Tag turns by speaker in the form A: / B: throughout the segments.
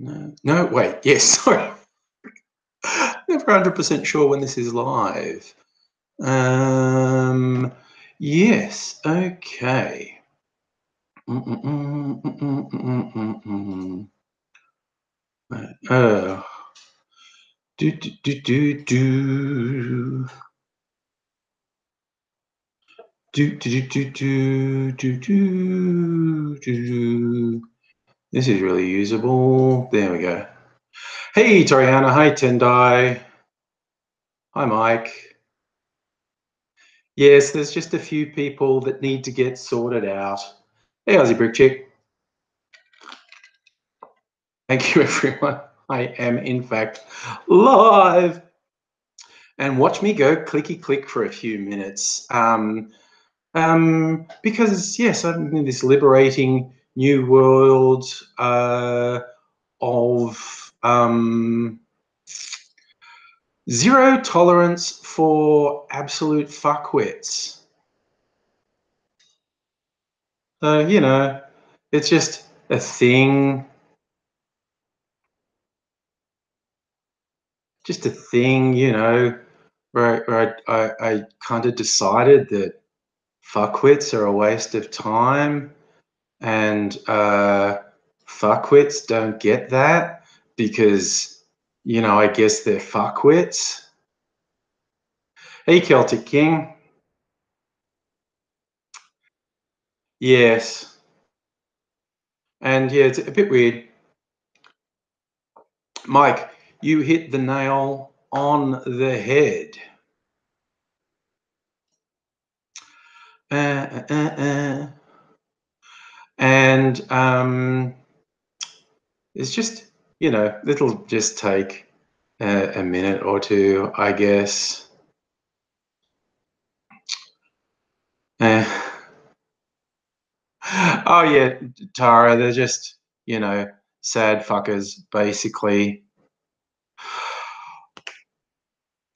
A: No, wait. Yes, sorry. Never 100% sure when this is live. Yes, okay. Oh. Do, do, do, do, do. Do, do, do, do, do, do, do, do. This is really usable. There we go. Hey, Toriana. Hi, Tendai. Hi, Mike. Yes, there's just a few people that need to get sorted out. Hey, Aussie Brick Chick. Thank you, everyone. I am, in fact, live. And watch me go clicky click for a few minutes. Because, yes, I'm in this liberating new world of zero tolerance for absolute fuckwits. So, you know, it's just a thing. Just a thing, you know, where I kind of decided that fuckwits are a waste of time, and fuckwits don't get that because, you know, I guess they're fuckwits. Hey, Celtic King. Yes. And yeah, it's a bit weird. Mike, you hit the nail on the head. And it's just, you know, it'll just take a minute or two, I guess. Oh yeah, Tara, they're just, you know, sad fuckers, basically.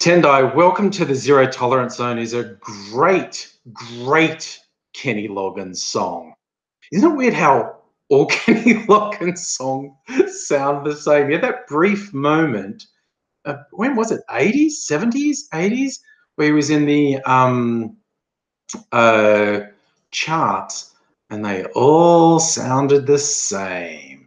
A: Tendai, Welcome to the Zero Tolerance Zone is a great, great Kenny Loggins song. Isn't it weird how all Kenny Loggins songs sound the same? You had that brief moment, when was it, 80s, 70s, 80s, where he was in the charts and they all sounded the same.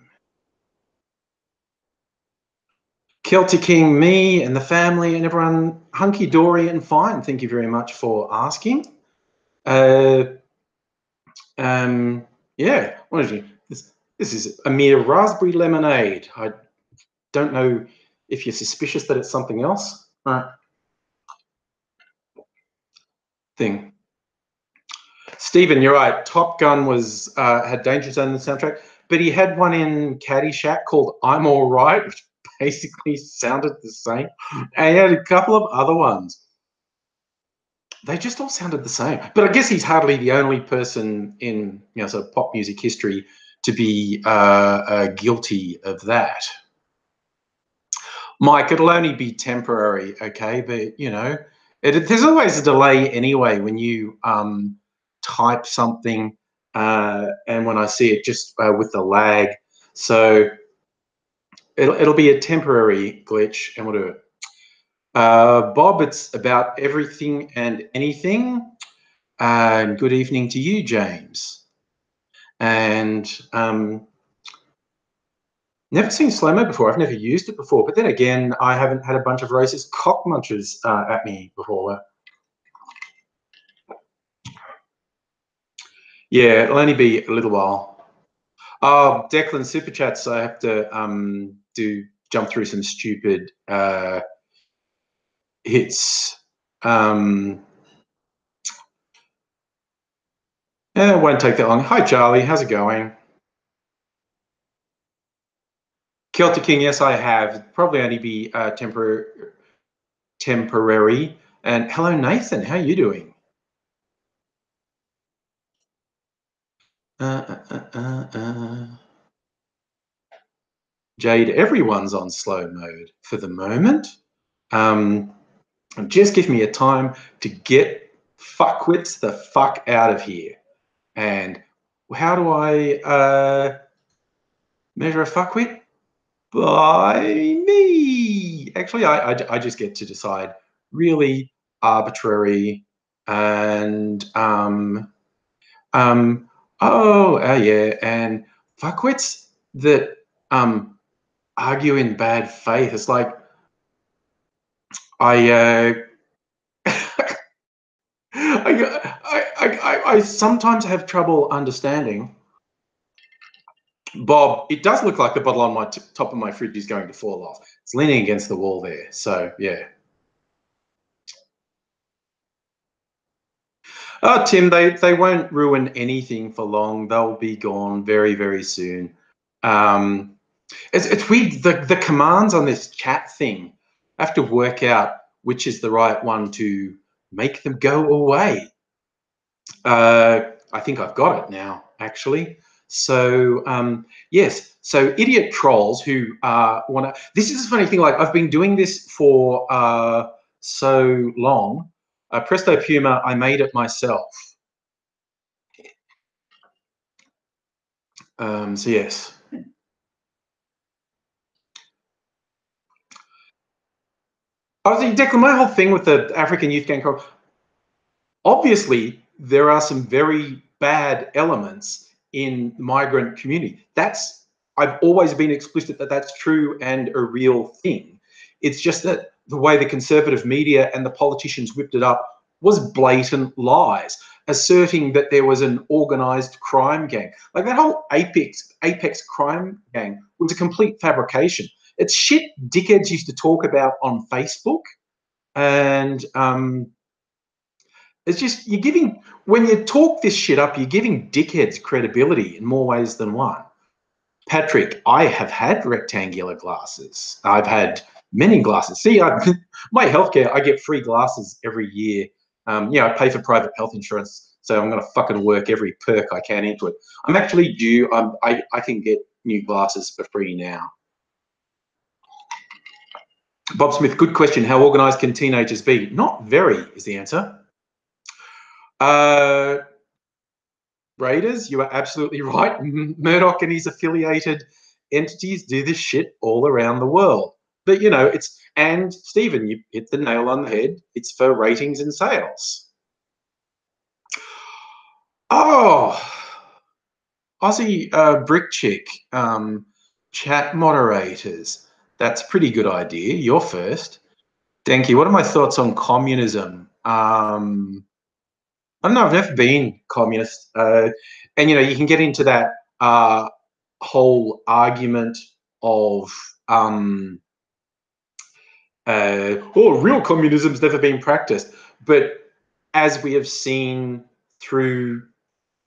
A: Celtic King, me and the family and everyone hunky-dory and fine. Thank you very much for asking. Yeah, what did you? This is a mere raspberry lemonade. I don't know if you're suspicious that it's something else. Thing. Stephen, you're right. Top Gun was had Danger Zone in the soundtrack, but he had one in Caddyshack called I'm All Right, which basically sounded the same. And he had a couple of other ones. They just all sounded the same. But I guess he's hardly the only person in, you know, sort of pop music history to be guilty of that. Mike, it'll only be temporary, okay? But, you know, there's always a delay anyway when you type something and when I see it just with the lag. So it'll be a temporary glitch, and we'll do it. Bob, it's about everything and anything. And good evening to you, James. And never seen slow-mo before. I've never used it before. But then again, I haven't had a bunch of racist cock munchers at me before. Yeah, it'll only be a little while. Oh, Declan Super Chats, I have to jump through some stupid hits. Yeah, it won't take that long. Hi, Charlie. How's it going? Celtic King, yes, I have. It'd probably only be temporary. And hello, Nathan. How are you doing? Jade, everyone's on slow mode for the moment. Just give me a time to get fuckwits the fuck out of here. And how do I measure a fuckwit? by me. Actually, I just get to decide. Really arbitrary and yeah, and fuckwits that argue in bad faith. It's like I I sometimes have trouble understanding. Bob, it does look like the bottle on my top of my fridge is going to fall off. It's leaning against the wall there. So, yeah. Oh, Tim, they won't ruin anything for long. They'll be gone very, very soon. It's weird. The commands on this chat thing, I have to work out which is the right one to make them go away. I think I've got it now, actually. So yes, so idiot trolls who want to. This is a funny thing. Like I've been doing this for so long. Presto Puma, I made it myself. So yes. I was Declan. My whole thing with the African Youth Gang, obviously there are some very bad elements in the migrant community. I've always been explicit that that's true and a real thing. It's just that the way the conservative media and the politicians whipped it up was blatant lies, asserting that there was an organized crime gang. Like that whole apex crime gang was a complete fabrication. It's shit dickheads used to talk about on Facebook, and it's just you're giving when you talk this shit up, you're giving dickheads credibility in more ways than one. Patrick, I have had rectangular glasses. I've had many glasses. See, my healthcare, I get free glasses every year. I pay for private health insurance, so I'm going to fucking work every perk I can into it. I'm actually due. I can get new glasses for free now. Bob Smith, good question. How organised can teenagers be? Not very, is the answer. Raiders, you are absolutely right. Murdoch and his affiliated entities do this shit all around the world. But and Stephen, you hit the nail on the head. It's for ratings and sales. Oh, Aussie Brick Chick, chat moderators. That's a pretty good idea. You're first. Denki, what are my thoughts on communism? I don't know. I've never been communist, and you can get into that whole argument of real communism's never been practiced. But as we have seen through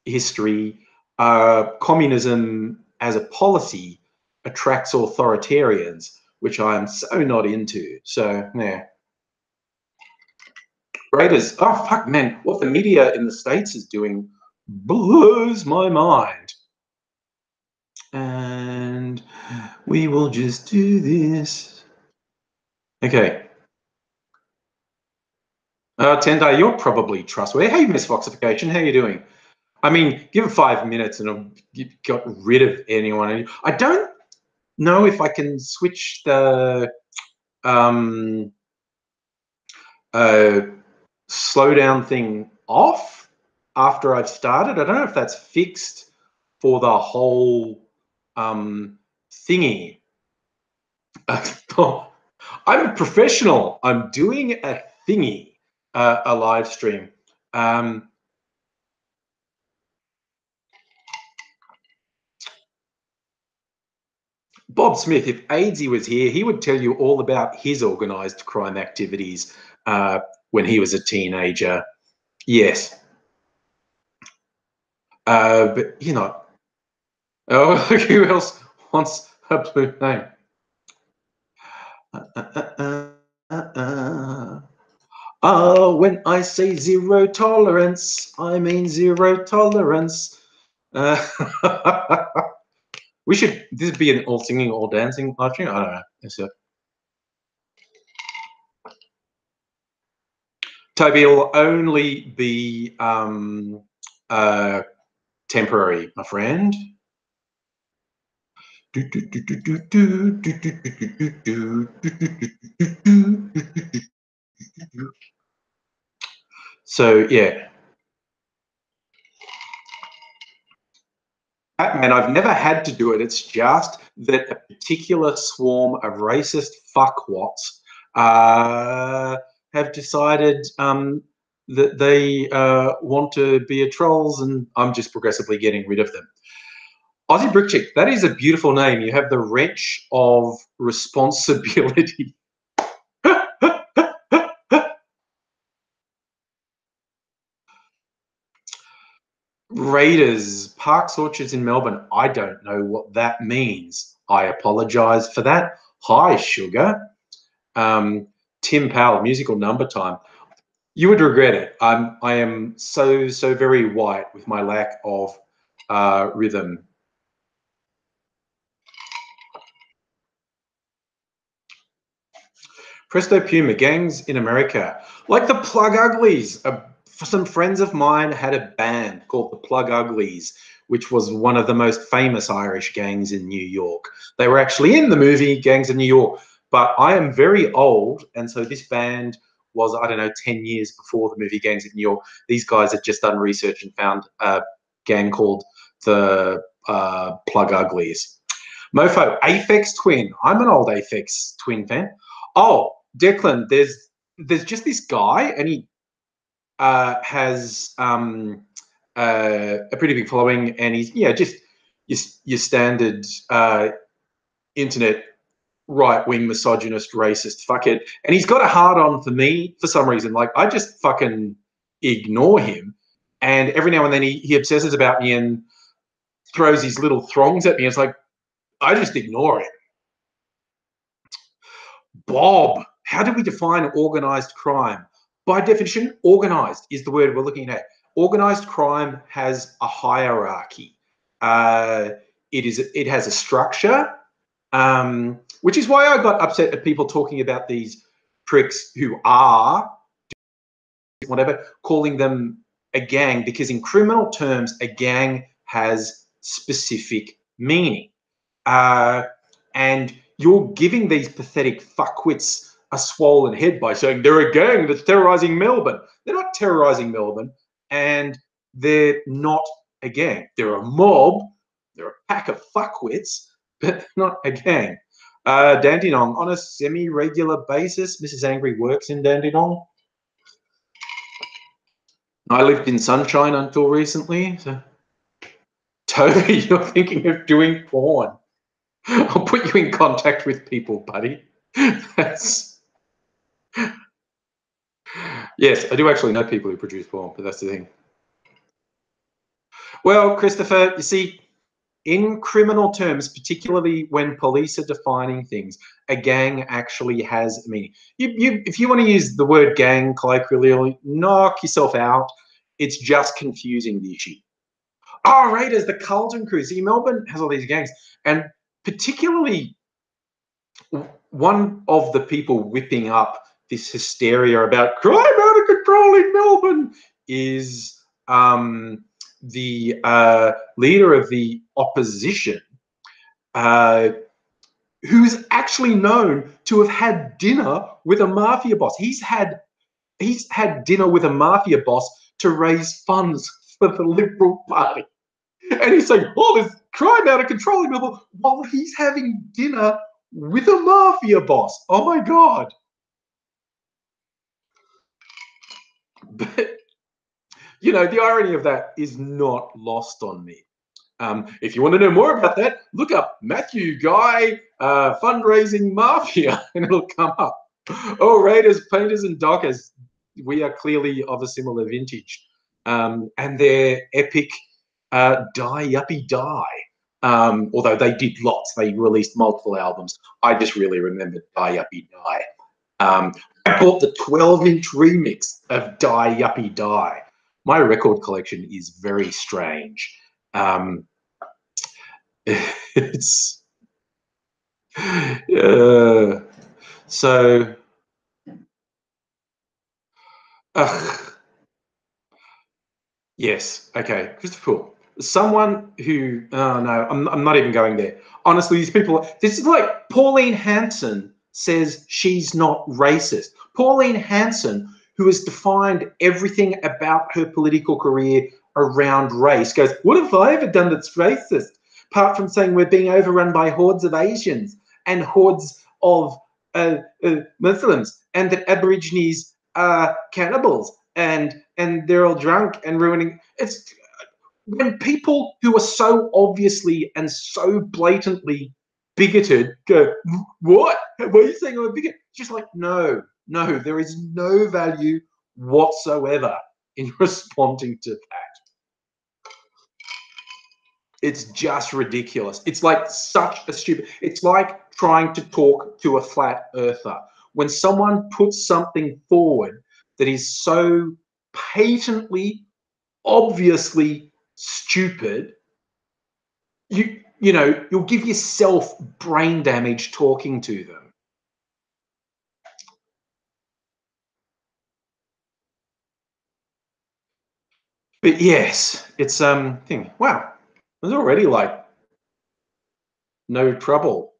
A: history, communism as a policy attracts authoritarians, which I am so not into. So yeah. Raiders. Oh fuck, man! What the media in the States is doing blows my mind. And we will just do this. Okay. Tendai, you're probably trustworthy. Hey, Miss Foxification, how you doing? I mean, give it 5 minutes and you've got rid of anyone. I don't know if I can switch the slow down thing off after I've started. I don't know if that's fixed for the whole thingy. I'm a professional. I'm doing a thingy, a live stream. Bob Smith, if Aidsy was here, he would tell you all about his organised crime activities when he was a teenager. Yes. But, oh, who else wants a blue name? When I say zero tolerance, I mean zero tolerance. We should. This would be an all singing, all dancing live stream. I don't know. It's Toby, it'll only be temporary, my friend. So yeah, and I've never had to do it. It's just that a particular swarm of racist fuckwats have decided that they want to be a trolls, and I'm just progressively getting rid of them. Aussie Brick Chick, that is a beautiful name. You have the wrench of responsibility. Raiders, Parks Orchards in Melbourne. I don't know what that means. I apologise for that. Hi, Sugar. Tim Powell, musical number time. You would regret it. I am so very white with my lack of rhythm. Presto Puma, gangs in America, like the Plug Uglies. Some friends of mine had a band called the Plug Uglies, which was one of the most famous Irish gangs in New York. They were actually in the movie Gangs of New York, but I am very old, and so this band was, I don't know, 10 years before the movie Gangs of New York. These guys had just done research and found a gang called the Plug Uglies. Mofo, Aphex Twin. I'm an old Aphex Twin fan. Oh, Declan, there's just this guy, and he has a pretty big following, and he's just your standard internet right-wing misogynist racist fuckhead, and he's got a hard on for me for some reason. Like, I just fucking ignore him, and every now and then he obsesses about me and throws his little throngs at me. It's like, I just ignore it. Bob, how do we define organized crime? By definition, organized is the word we're looking at. Organized crime has a hierarchy. It has a structure, which is why I got upset at people talking about these pricks who are whatever, calling them a gang, because in criminal terms, a gang has specific meaning. And you're giving these pathetic fuckwits a swollen head by saying they're a gang that's terrorizing Melbourne. They're not terrorizing Melbourne, and they're not a gang. They're a mob. They're a pack of fuckwits, but not a gang. Dandenong, on a semi-regular basis, Mrs. Angry works in Dandenong. I lived in Sunshine until recently. So. Toby, you're thinking of doing porn. I'll put you in contact with people, buddy. That's... Yes, I do actually know people who produce porn, but that's the thing. Well, Christopher, you see, in criminal terms, particularly when police are defining things, a gang actually has meaning. If you want to use the word gang colloquially, knock yourself out. It's just confusing the issue. Oh, Raiders, the Carlton crew. See, Melbourne has all these gangs, and particularly one of the people whipping up this hysteria about crime out of control in Melbourne is the leader of the opposition, who's actually known to have had dinner with a mafia boss. He's had dinner with a mafia boss to raise funds for the Liberal Party. And he's saying, oh, there's crime out of control in Melbourne, while he's having dinner with a mafia boss. Oh my God. But, you know, the irony of that is not lost on me. If you want to know more about that, look up Matthew Guy fundraising mafia, and it'll come up. Oh, Raiders, Painters, and Dockers. We are clearly of a similar vintage. And their epic Die Yuppie Die. Although they did lots, they released multiple albums. I just really remember Die Yuppie Die. I bought the 12-inch remix of Die Yuppie Die. My record collection is very strange. It's so. Yes. Okay, Christopher. someone who, oh no, I'm not even going there. Honestly, these people, this is like Pauline Hanson says she's not racist. Pauline Hanson, who has defined everything about her political career around race, goes, what have I ever done that's racist? Apart from saying we're being overrun by hordes of Asians and hordes of Muslims, and that Aborigines are cannibals, and they're all drunk and ruining. It's when people who are so obviously and so blatantly bigoted go, what? What are you saying I'm a bigot? Just like, no, there is no value whatsoever in responding to that. It's just ridiculous. It's like such a stupid, it's like trying to talk to a flat earther. When someone puts something forward that is so patently, obviously stupid, you'll give yourself brain damage talking to them. But yes, it's thing. Wow, there's already like no trouble.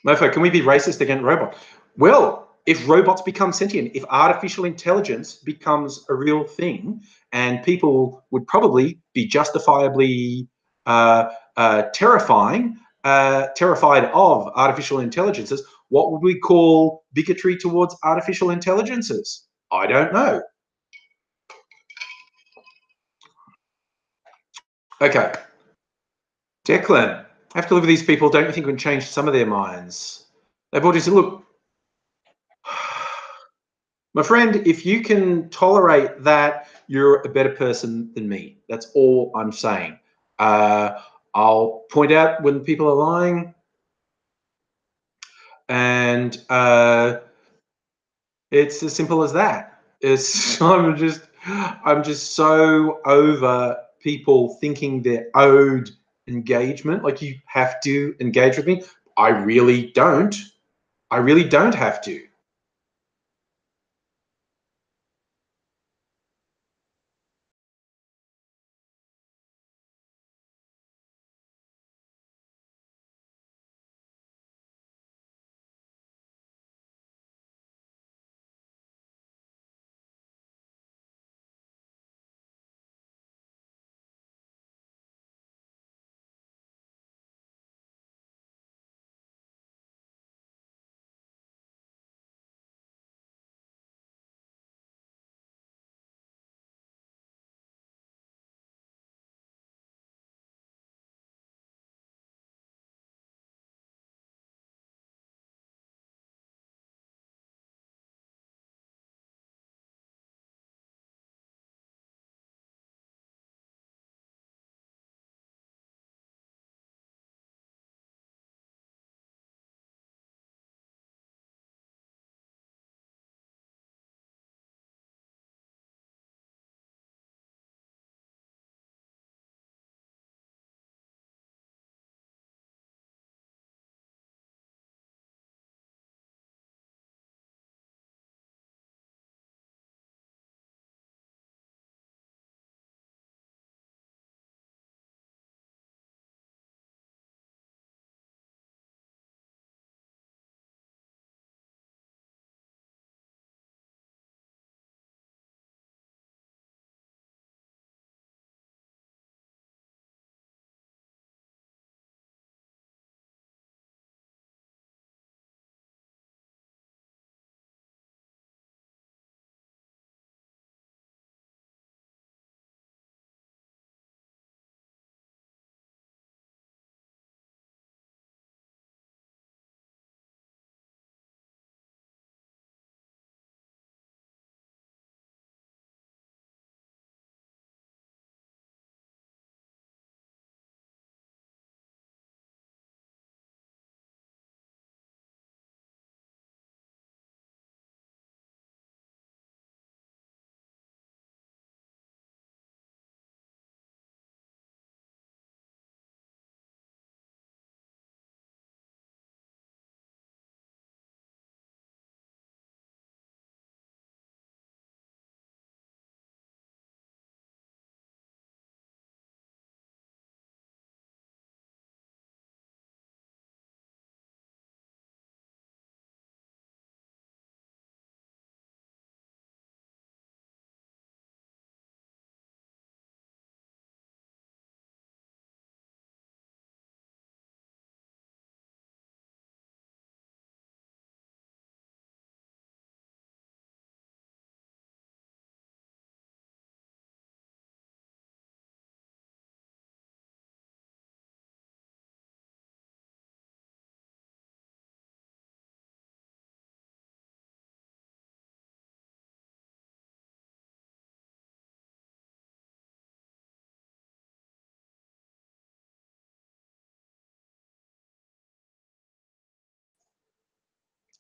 A: Mofo, can we be racist against robots? Well, if robots become sentient, if artificial intelligence becomes a real thing, and people would probably be justifiably terrified of artificial intelligences, what would we call bigotry towards artificial intelligences? I don't know. Okay. Declan, I have to live with these people. Don't you think we can change some of their minds? They've all just said, look, my friend, if you can tolerate that, you're a better person than me. That's all I'm saying. I'll point out when people are lying, and it's as simple as that. It's I'm just so over people thinking they're owed engagement. Like you have to engage with me. I really don't. I really don't have to.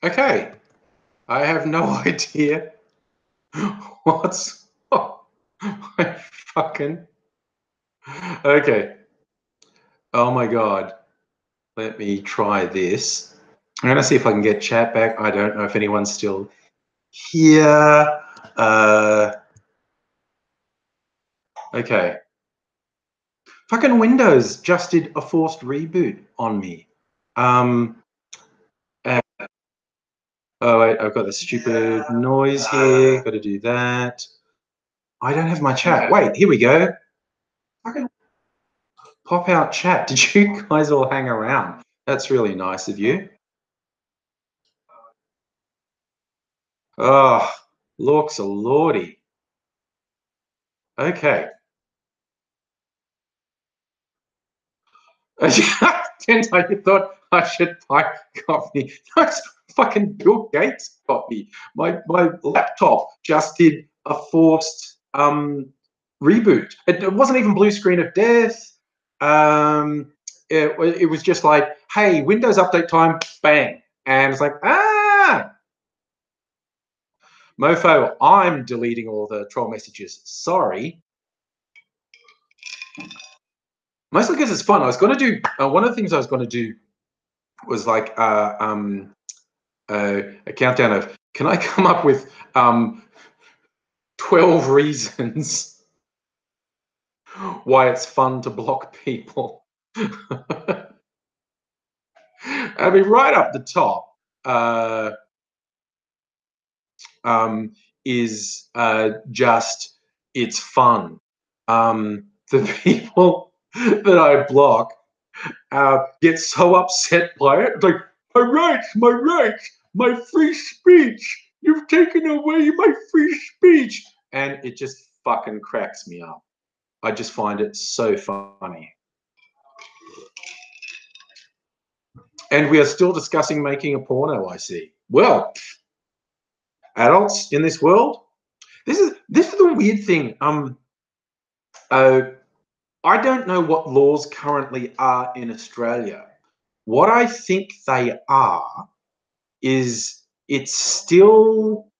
A: Okay. I have no idea what's. Oh, my fucking. Okay. Oh my God. Let me try this. I'm gonna see if I can get chat back. I don't know if anyone's still here. Okay. Fucking Windows just did a forced reboot on me. Uh, oh wait, I've got the stupid noise here. Got to do that. I don't have my chat. Wait, here we go. Fucking pop out chat. Did you guys all hang around? That's really nice of you. Oh, looks a lordy. Okay. And I thought I should buy coffee. That's fucking Bill Gates coffee. My laptop just did a forced reboot. It wasn't even blue screen of death. It was just like, hey, Windows update time, bang. And it's like, mofo, I'm deleting all the troll messages. Sorry. Mostly because it's fun. I was going to do, one of the things I was going to do was like a countdown of, can I come up with 12 reasons why it's fun to block people? I mean, right up the top is just, it's fun. The people that I block get so upset by it. It's like, my rights, my free speech. You've taken away my free speech. And it just fucking cracks me up. I just find it so funny. And we are still discussing making a porno, I see. Well, adults in this world, this is the weird thing. I don't know what laws currently are in Australia. What I think they are is it's still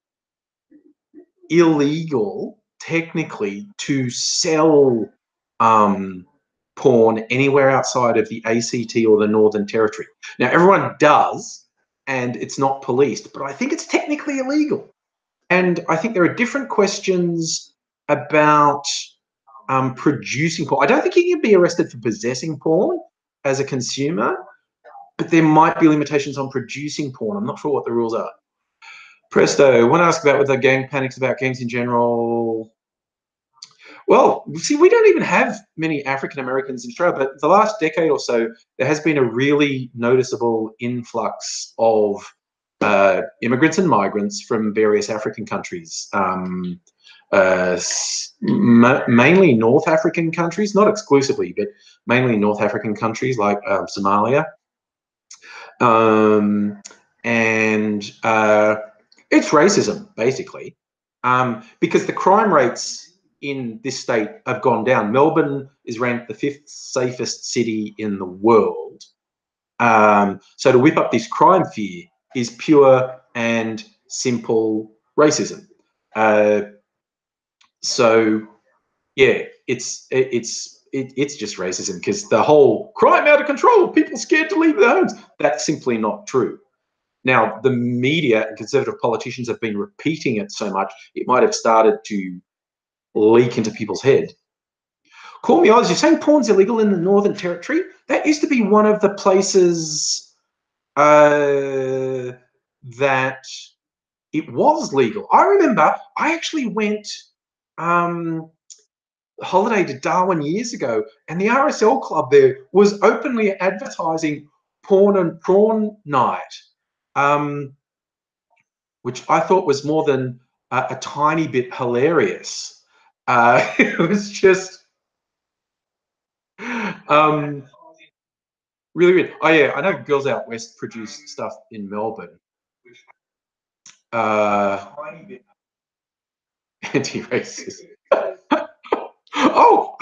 A: illegal technically to sell porn anywhere outside of the ACT or the Northern Territory. Now everyone does, and it's not policed, but I think it's technically illegal. And I think there are different questions about producing porn. I don't think you can be arrested for possessing porn as a consumer, but there might be limitations on producing porn. I'm not sure what the rules are. Presto, when asked about whether gang panics about gangs in general, well, see, we don't even have many African Americans in Australia, but the last decade or so, there has been a really noticeable influx of immigrants and migrants from various African countries, mainly North African countries, not exclusively, but mainly North African countries like Somalia. And it's racism, basically, because the crime rates in this state have gone down. Melbourne is ranked the 5th safest city in the world. So to whip up this crime fear is pure and simple racism. So yeah, it's just racism, because the whole crime out of control, people scared to leave their homes, that's simply not true. Now, the media and conservative politicians have been repeating it so much, it might have started to leak into people's head. Call me Oz, you're saying porn's illegal in the Northern Territory? That used to be one of the places that it was legal. I remember I actually went holiday to Darwin years ago, and the RSL club there was openly advertising porn and prawn night, which I thought was more than a tiny bit hilarious. It was just really weird. Oh yeah, I know Girls Out West produce stuff in Melbourne. Anti-racist. Oh,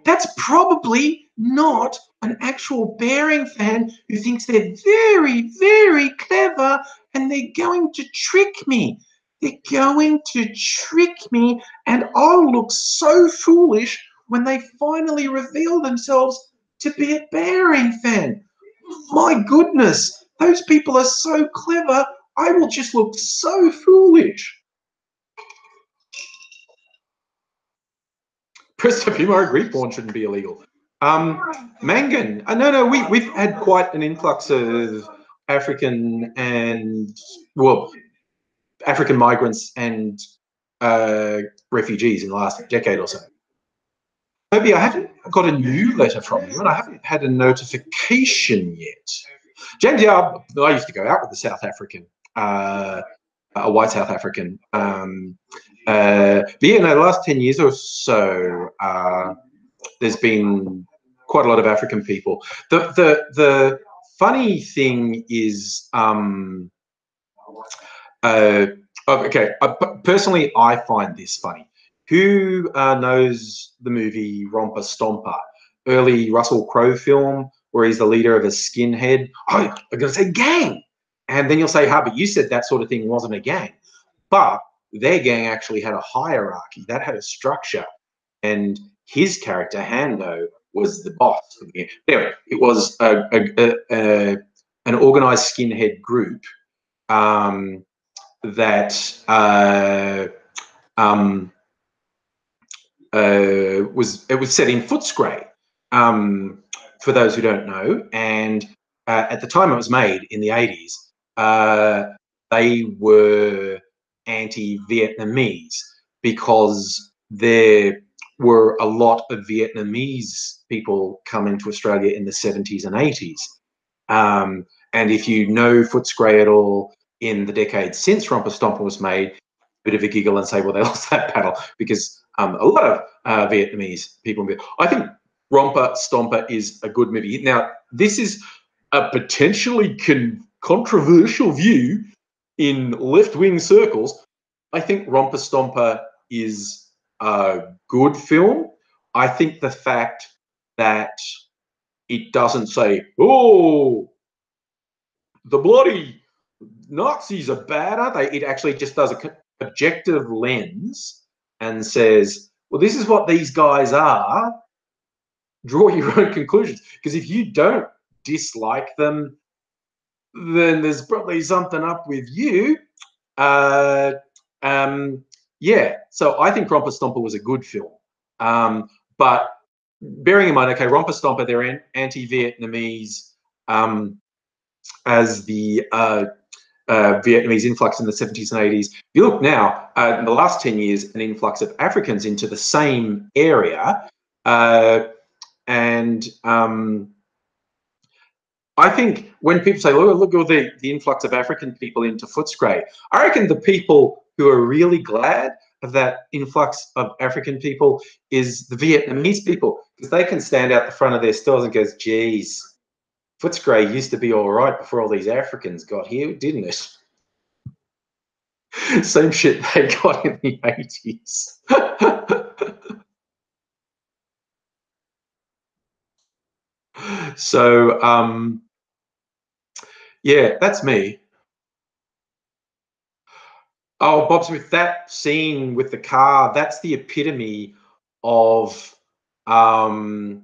A: that's that's probably not an actual bearing fan who thinks they're very, very clever and they're going to trick me. They're going to trick me, and I'll look so foolish when they finally reveal themselves to be a bearing fan. My goodness, those people are so clever. I will just look so foolish. Presto Pimo, Greek porn shouldn't be illegal. Mangan, no, we've had quite an influx of African and, well, African migrants and refugees in the last decade or so. Toby, I haven't got a new letter from you, and I haven't had a notification yet. James, yeah, I used to go out with a South African, a white South African. But yeah, no, the last 10 years or so, there's been quite a lot of African people. The funny thing is, okay, personally, I find this funny. Who knows the movie Romper Stomper? Early Russell Crowe film where he's the leader of a skinhead. Oh, I'm going to say gang. And then you'll say, but you said that sort of thing wasn't a gang. But their gang actually had a hierarchy. That had a structure. And his character, Hando, was the boss. Anyway, it was an organised skinhead group that was set in Footscray, for those who don't know. And at the time it was made in the 80s, they were anti-Vietnamese because there were a lot of Vietnamese people coming to Australia in the 70s and 80s. And if you know Footscray at all in the decades since Romper Stomper was made, a bit of a giggle and say, well, they lost that battle because a lot of Vietnamese people. I think Romper Stomper is a good movie. Now, this is a potentially controversial view in left-wing circles. I think Romper Stomper is a good film. I think the fact that it doesn't say, oh, the bloody Nazis are bad, aren't they? It actually just does an objective lens and says, well, this is what these guys are. Draw your own conclusions. Because if you don't dislike them, then there's probably something up with you. Yeah, so I think Romper Stomper was a good film. But bearing in mind, okay, Romper Stomper, they're anti-Vietnamese as the Vietnamese influx in the 70s and 80s. If you look now, in the last 10 years, an influx of Africans into the same area. And I think when people say, look at the influx of African people into Footscray, I reckon the people who are really glad of that influx of African people is the Vietnamese people, because they can stand out the front of their stores and goes, geez, Footscray used to be all right before all these Africans got here, didn't it? Same shit they got in the 80s. So, yeah, that's me. Oh, Bob Smith, that scene with the car, that's the epitome of how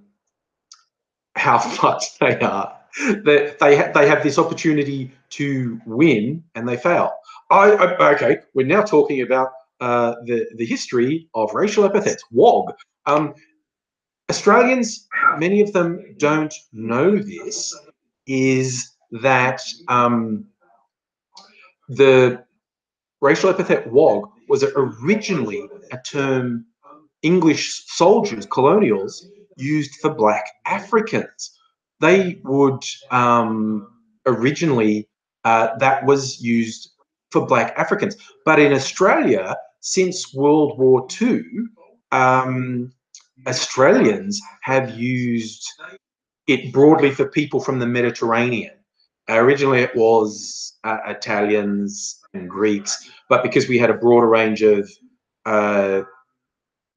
A: fucked they are. They have this opportunity to win and they fail. Okay, we're now talking about the history of racial epithets. WOG. Australians, many of them don't know this, is that the racial epithet WOG was originally a term English soldiers, colonials, used for black Africans. They would originally, that was used for black Africans. But in Australia, since World War II, Australians have used it broadly for people from the Mediterranean. Originally, it was Italians and Greeks, but because we had a broader range of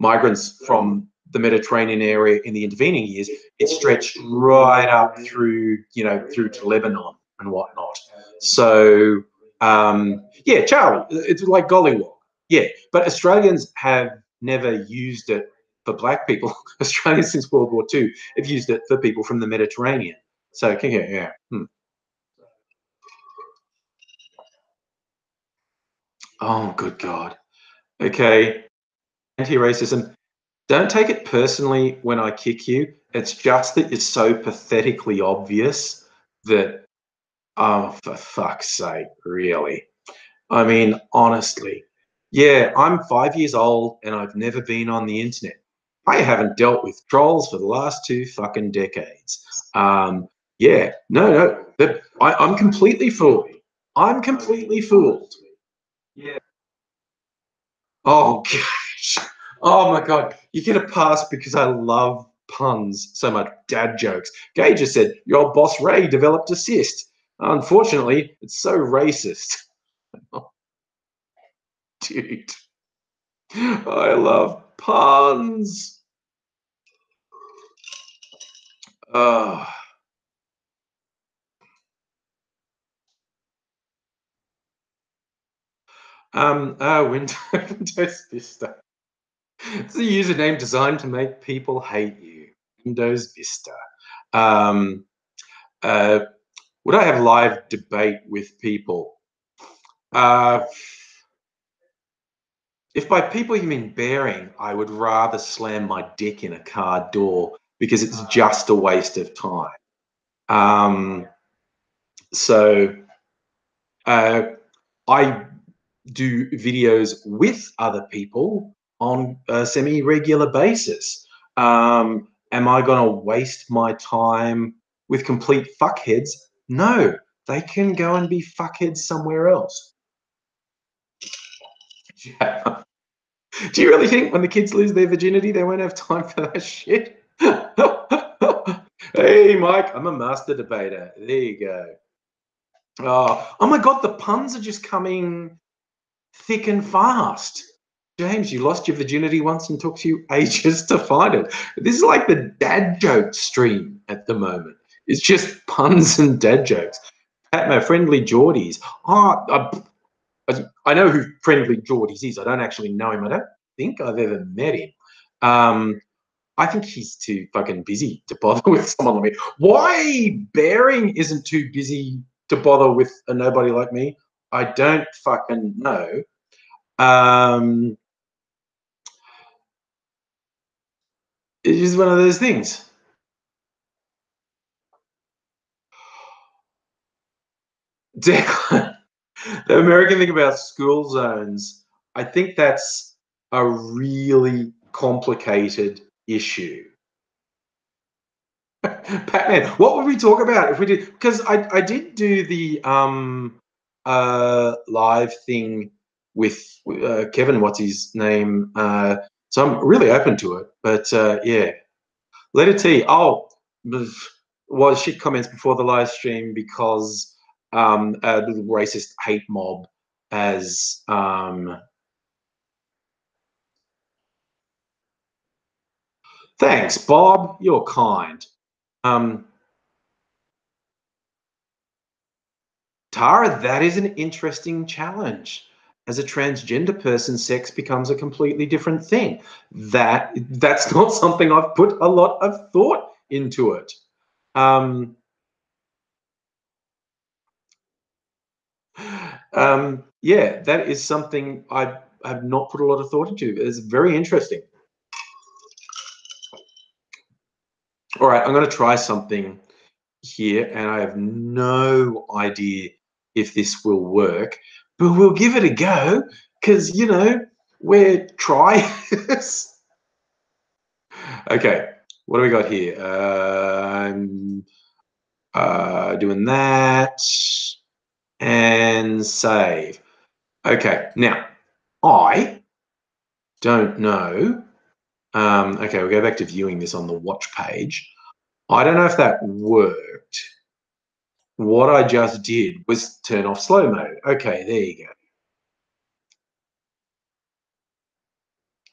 A: migrants from the Mediterranean area in the intervening years, it stretched right up through, through to Lebanon and whatnot. So, yeah, Charlie, it's like Gollywog. Yeah, but Australians have never used it for black people. Australians since World War II have used it for people from the Mediterranean. So, yeah. Oh, good God. Okay. Anti-racism. Don't take it personally when I kick you. It's just that it's so pathetically obvious that, oh, for fuck's sake, really. I mean, honestly. Yeah, I'm 5 years old and I've never been on the internet. I haven't dealt with trolls for the last 2 fucking decades. Yeah, no. I'm completely fooled. I'm completely fooled. Yeah. Oh, gosh. Oh, my God. You get a pass because I love puns so much. Dad jokes. Gay just said, your boss Ray developed a cyst. Unfortunately, it's so racist. Oh, dude. I love puns. Oh. Windows Vista. It's a username designed to make people hate you. Windows Vista. Um, uh, would I have live debate with people? If by people you mean bearing, I would rather slam my dick in a car door because it's just a waste of time. So I do videos with other people on a semi-regular basis. Am I going to waste my time with complete fuckheads? No, they can go and be fuckheads somewhere else. Yeah. Do you really think when the kids lose their virginity, they won't have time for that shit? Hey, Mike, I'm a master debater. There you go. Oh my God, the puns are just coming thick and fast. James, you lost your virginity once and took you ages to find it. This is like the dad joke stream at the moment. It's just puns and dad jokes. At my friendly Geordies. I know who Friendly Geordies is. I don't actually know him. I don't think I've ever met him. I think he's too fucking busy to bother with someone like me. Why Bearing isn't too busy to bother with a nobody like me, I don't fucking know. It's just one of those things. Declan, the American thing about school zones, I think that's a really complicated issue. Pac-Man, what would we talk about if we did? Because I did do the live thing with Kevin, what's his name? So I'm really open to it. But yeah, letter T. Oh, was shit comments before the live stream because the racist hate mob as thanks, Bob. You're kind. Um, Tara, that is an interesting challenge. As a transgender person, sex becomes a completely different thing. That's not something I've put a lot of thought into it. Yeah, that is something I have not put a lot of thought into. It's very interesting. All right, I'm going to try something here, and I have no idea if this will work, but we'll give it a go because, we're tryers. Okay, what do we got here? Doing that and save. Okay, now I don't know. Okay, we'll go back to viewing this on the watch page. I don't know if that worked. What I just did was turn off slow mode. Okay, there you go.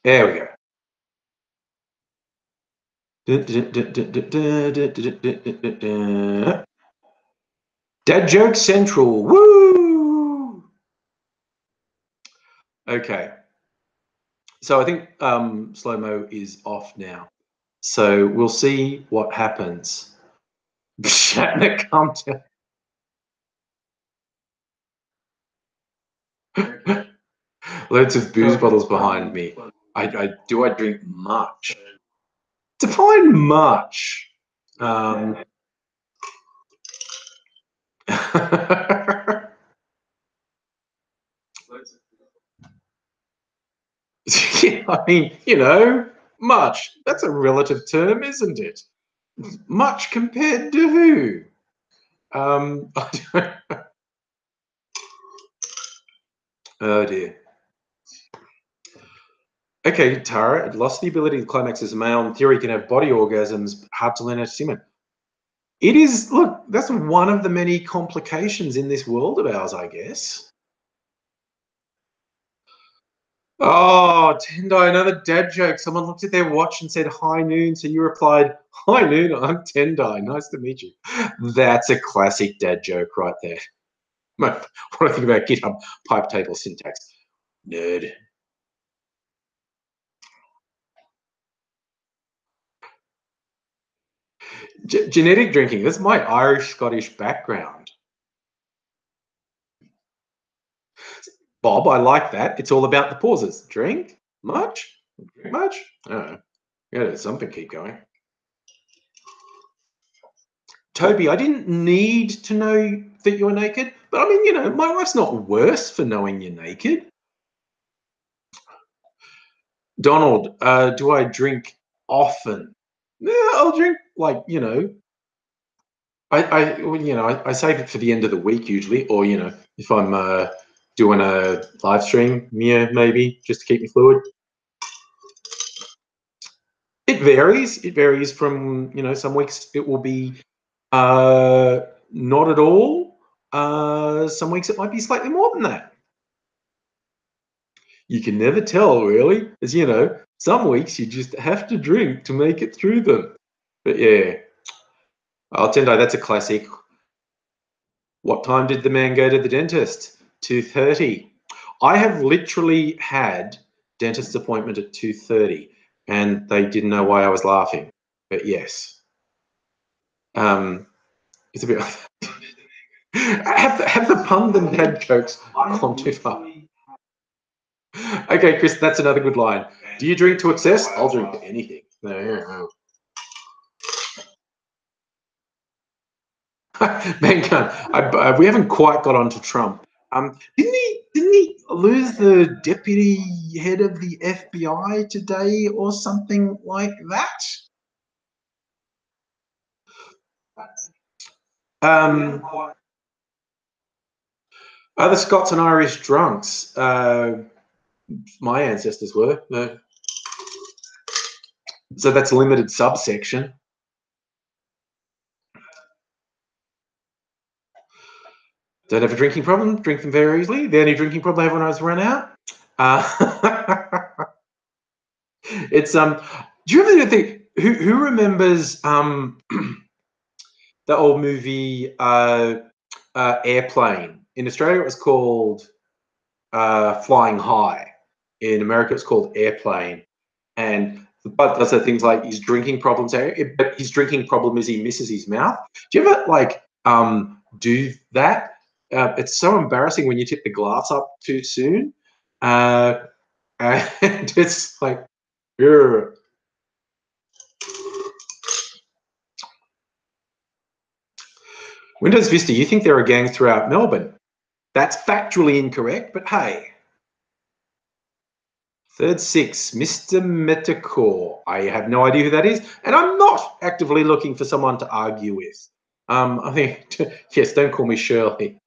A: There we go. Dad joke central. Woo! Okay. So I think slow-mo is off now. So we'll see what happens. Shatner, calm down. Loads of booze bottles behind me. I drink much? Define much. I mean, much. That's a relative term, isn't it? Much compared to who? I don't. Oh dear. Okay, Tara, lost the ability to climax as a male. In theory, can have body orgasms. Hard to learn how to simmer. It is. Look, that's one of the many complications in this world of ours, I guess. Oh, Tendai, another dad joke. Someone looked at their watch and said, "High noon." So you replied, "High noon, I'm Tendai. Nice to meet you." That's a classic dad joke right there. What do I think about GitHub pipe table syntax? Nerd. Genetic drinking. That's my Irish-Scottish background. Bob, I like that. It's all about the pauses. Drink much? Drink much? I don't know. Yeah, something keep going. Toby, I didn't need to know that you were naked, but I mean, my wife's not worse for knowing you're naked. Donald, do I drink often? Yeah, I'll drink I save it for the end of the week usually, or if I'm doing a live stream, maybe just to keep me fluid. It varies. It varies from some weeks it will be not at all. Some weeks it might be slightly more than that. You can never tell, really, as some weeks you just have to drink to make it through them. But yeah, I'll tell you, that's a classic. What time did the man go to the dentist? 2:30. I have literally had dentist appointment at 2:30, and they didn't know why I was laughing. But yes, it's a bit. have the pun and dad jokes gone too far? Okay, Chris, that's another good line. Do you drink to excess? I'll drink to anything. No. Mankind. We haven't quite got onto Trump. Didn't he lose the deputy head of the FBI today or something like that? The Scots and Irish drunks. My ancestors were. So that's a limited subsection. Don't have a drinking problem. Drink them very easily. The only drinking problem I have when I was run out. It's Do you ever think who remembers the old movie Airplane? In Australia, it was called Flying High. In America, it's called Airplane. And but does things like his drinking problems. But his drinking problem is he misses his mouth. Do you ever do that? It's so embarrassing when you tip the glass up too soon, and it's like, ugh. Windows Vista, you think there are gangs throughout Melbourne? That's factually incorrect, but hey. Third six, Mr. Metacore. I have no idea who that is, and I'm not actively looking for someone to argue with. I think, yes, don't call me Shirley.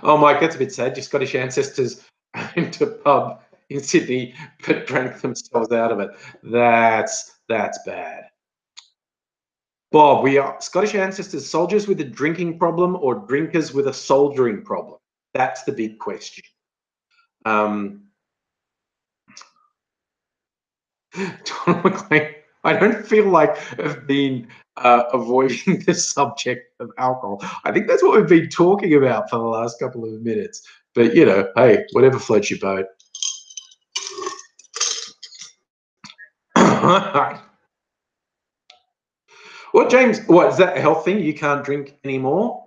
A: Oh, Mike, that's a bit sad. Your Scottish ancestors went to a pub in Sydney but drank themselves out of it. That's bad. Bob, we are Scottish ancestors soldiers with a drinking problem or drinkers with a soldiering problem? That's the big question. John McClane, I don't feel like I've been avoiding the subject of alcohol. I think that's what we've been talking about for the last couple of minutes. But, you know, hey, whatever floats your boat. Well, James, what is that a health thing? You can't drink anymore?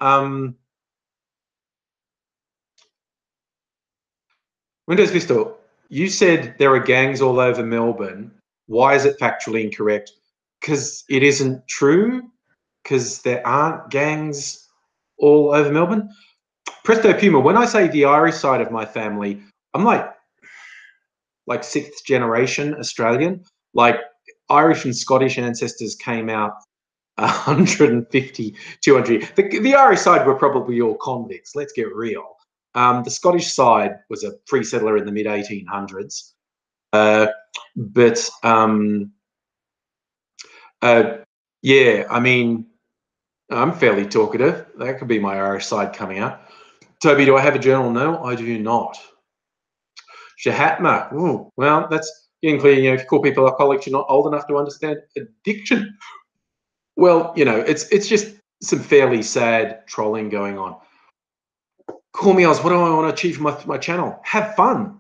A: Windows Vista, you said there are gangs all over Melbourne. Why is it factually incorrect? Because it isn't true? Because there aren't gangs all over Melbourne? Presto Puma, when I say the Irish side of my family, I'm like sixth generation Australian. Like Irish and Scottish ancestors came out 150, 200. The Irish side were probably all convicts, let's get real. The Scottish side was a free settler in the mid 1800s. But yeah, I mean, I'm fairly talkative. That could be my Irish side coming out. Toby, do I have a journal? No, I do not. Shahatma. Ooh, well, that's getting clear. You know, if you call people alcoholics, you're not old enough to understand addiction. Well, you know, it's just some fairly sad trolling going on. Call me Oz. What do I want to achieve from my channel? Have fun.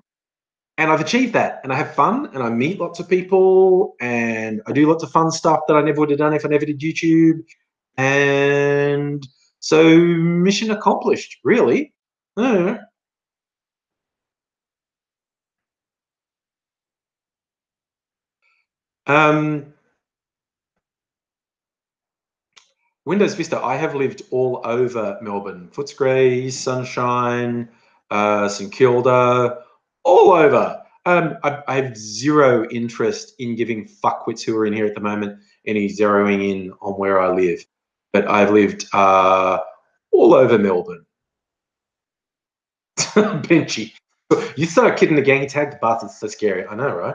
A: And I've achieved that. And I have fun and I meet lots of people and I do lots of fun stuff that I never would have done if I never did YouTube. And so mission accomplished, really. Um, Windows Vista, I have lived all over Melbourne. Footscray, Sunshine, St Kilda, all over. I have zero interest in giving fuckwits who are in here at the moment any zeroing in on where I live. But I've lived all over Melbourne. Benchy. You start kidding the gang tag, the bastards so scary. I know, right?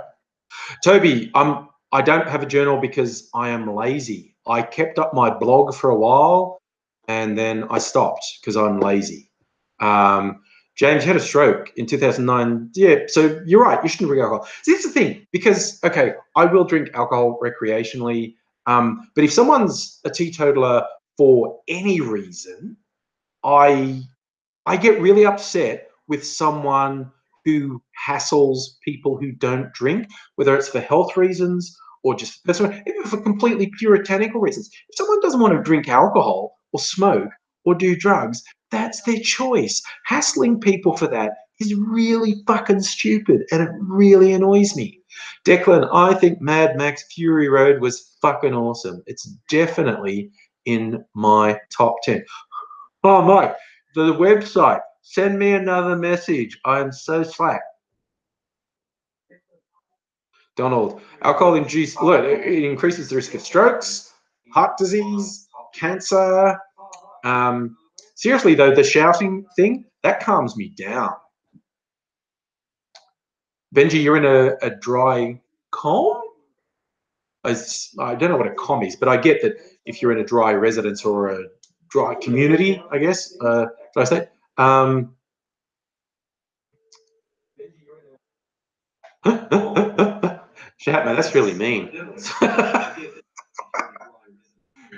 A: Toby, I don't have a journal because I am lazy. I kept up my blog for a while and then I stopped because I'm lazy. James had a stroke in 2009. Yeah, so you're right. You shouldn't drink alcohol. So this is the thing, because, okay, I will drink alcohol recreationally, but if someone's a teetotaler for any reason, I I get really upset with someone who hassles people who don't drink, whether it's for health reasons or just personal, even for completely puritanical reasons. If someone doesn't want to drink alcohol or smoke or do drugs, that's their choice. Hassling people for that is really fucking stupid and it really annoys me. Declan, I think Mad Max Fury Road was fucking awesome. It's definitely in my top 10. Oh, Mike, the website. Send me another message. I'm so slack. Donald, alcohol induced, look, it increases the risk of strokes, heart disease, cancer. Seriously, though, the shouting thing, that calms me down. Benji, you're in a dry calm? I don't know what a com is, but I get that if you're in a dry residence or a dry community, I guess, should I say? Shatman, that's really mean.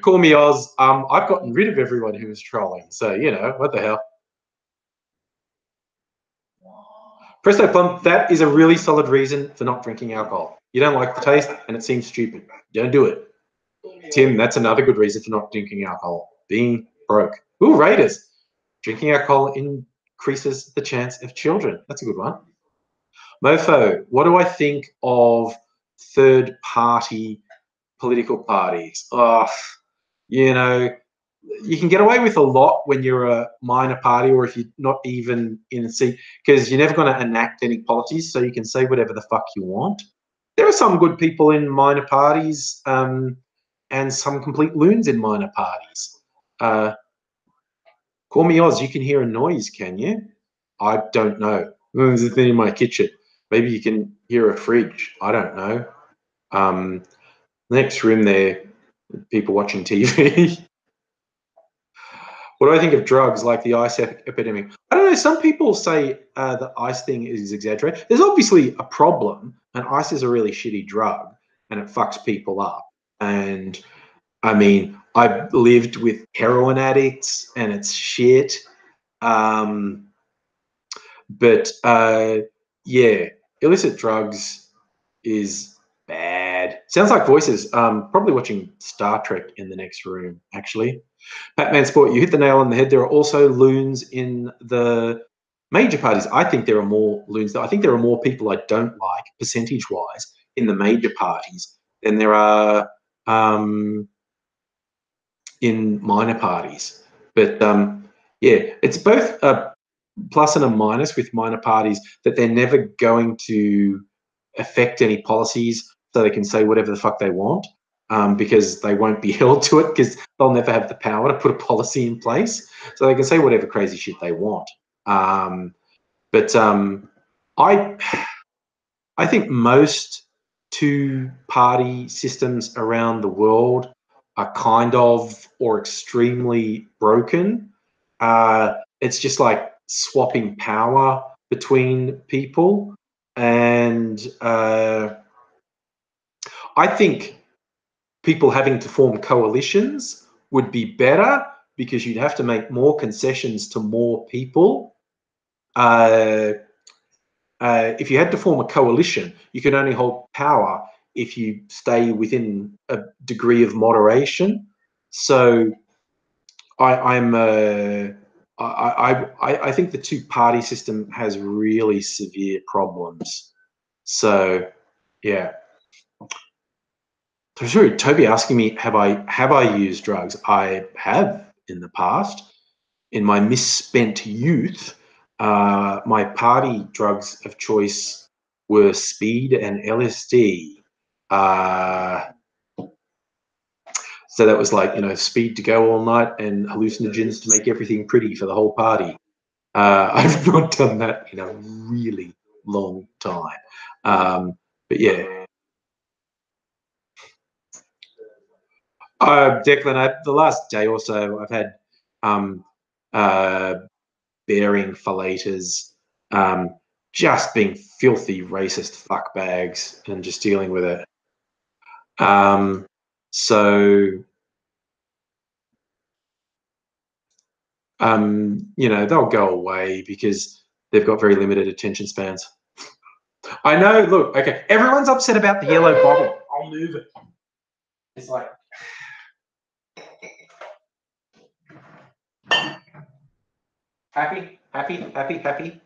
A: Call me Oz. I've gotten rid of everyone who was trolling, so you know what the hell. Presto Plum, that is a really solid reason for not drinking alcohol. You don't like the taste, and it seems stupid. Don't do it. Tim, that's another good reason for not drinking alcohol. Being broke. Ooh, Raiders. Drinking alcohol increases the chance of children. That's a good one. Mofo, what do I think of third-party political parties? Oh, you know, you can get away with a lot when you're a minor party or if you're not even in a seat because you're never going to enact any policies, so you can say whatever the fuck you want. There are some good people in minor parties and some complete loons in minor parties. Call me Oz, you can hear a noise, can you? I don't know. There's a thing in my kitchen. Maybe you can hear a fridge. I don't know. Next room there, people watching TV. What do I think of drugs like the ice epidemic? I don't know. Some people say the ice thing is exaggerated. There's obviously a problem, and ice is a really shitty drug, and it fucks people up. And I mean, I've lived with heroin addicts, and it's shit. But yeah, illicit drugs is bad. Sounds like voices. Probably watching Star Trek in the next room, actually. Batman Sport, you hit the nail on the head. There are also loons in the major parties. I think there are more loons. I think there are more people I don't like, percentage-wise, in the major parties than there are in minor parties. But yeah, it's both a plus and a minus with minor parties, that they're never going to affect any policies, so they can say whatever the fuck they want, because they won't be held to it, because they'll never have the power to put a policy in place. So they can say whatever crazy shit they want. But I think most two-party systems around the world are kind of or extremely broken. It's just like swapping power between people. And I think people having to form coalitions would be better, because you'd have to make more concessions to more people. If you had to form a coalition, you can only hold power if you stay within a degree of moderation. So I think the two-party system has really severe problems. So yeah. So sorry, Toby asking me, have I used drugs? I have in the past. In my misspent youth, my party drugs of choice were speed and LSD. So that was like, speed to go all night and hallucinogens to make everything pretty for the whole party. I've not done that in a really long time. But yeah. Declan, the last day or so, I've had bearing fillators, just being filthy racist fuckbags and just dealing with it. So, they'll go away because they've got very limited attention spans. I know, look, okay, everyone's upset about the yellow bottle. I'll move it. It's like... Happy, happy, happy, happy.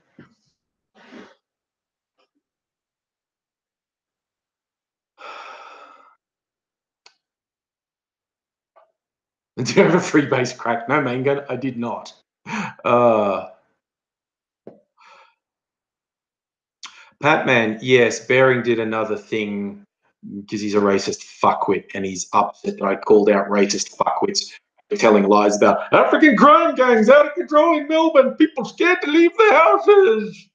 A: Did you have a free base crack? No, main gun, I did not. Patman, yes, Bering did another thing because he's a racist fuckwit, and he's upset that I called out racist fuckwits for telling lies about African crime gangs out of control in Melbourne, people scared to leave their houses.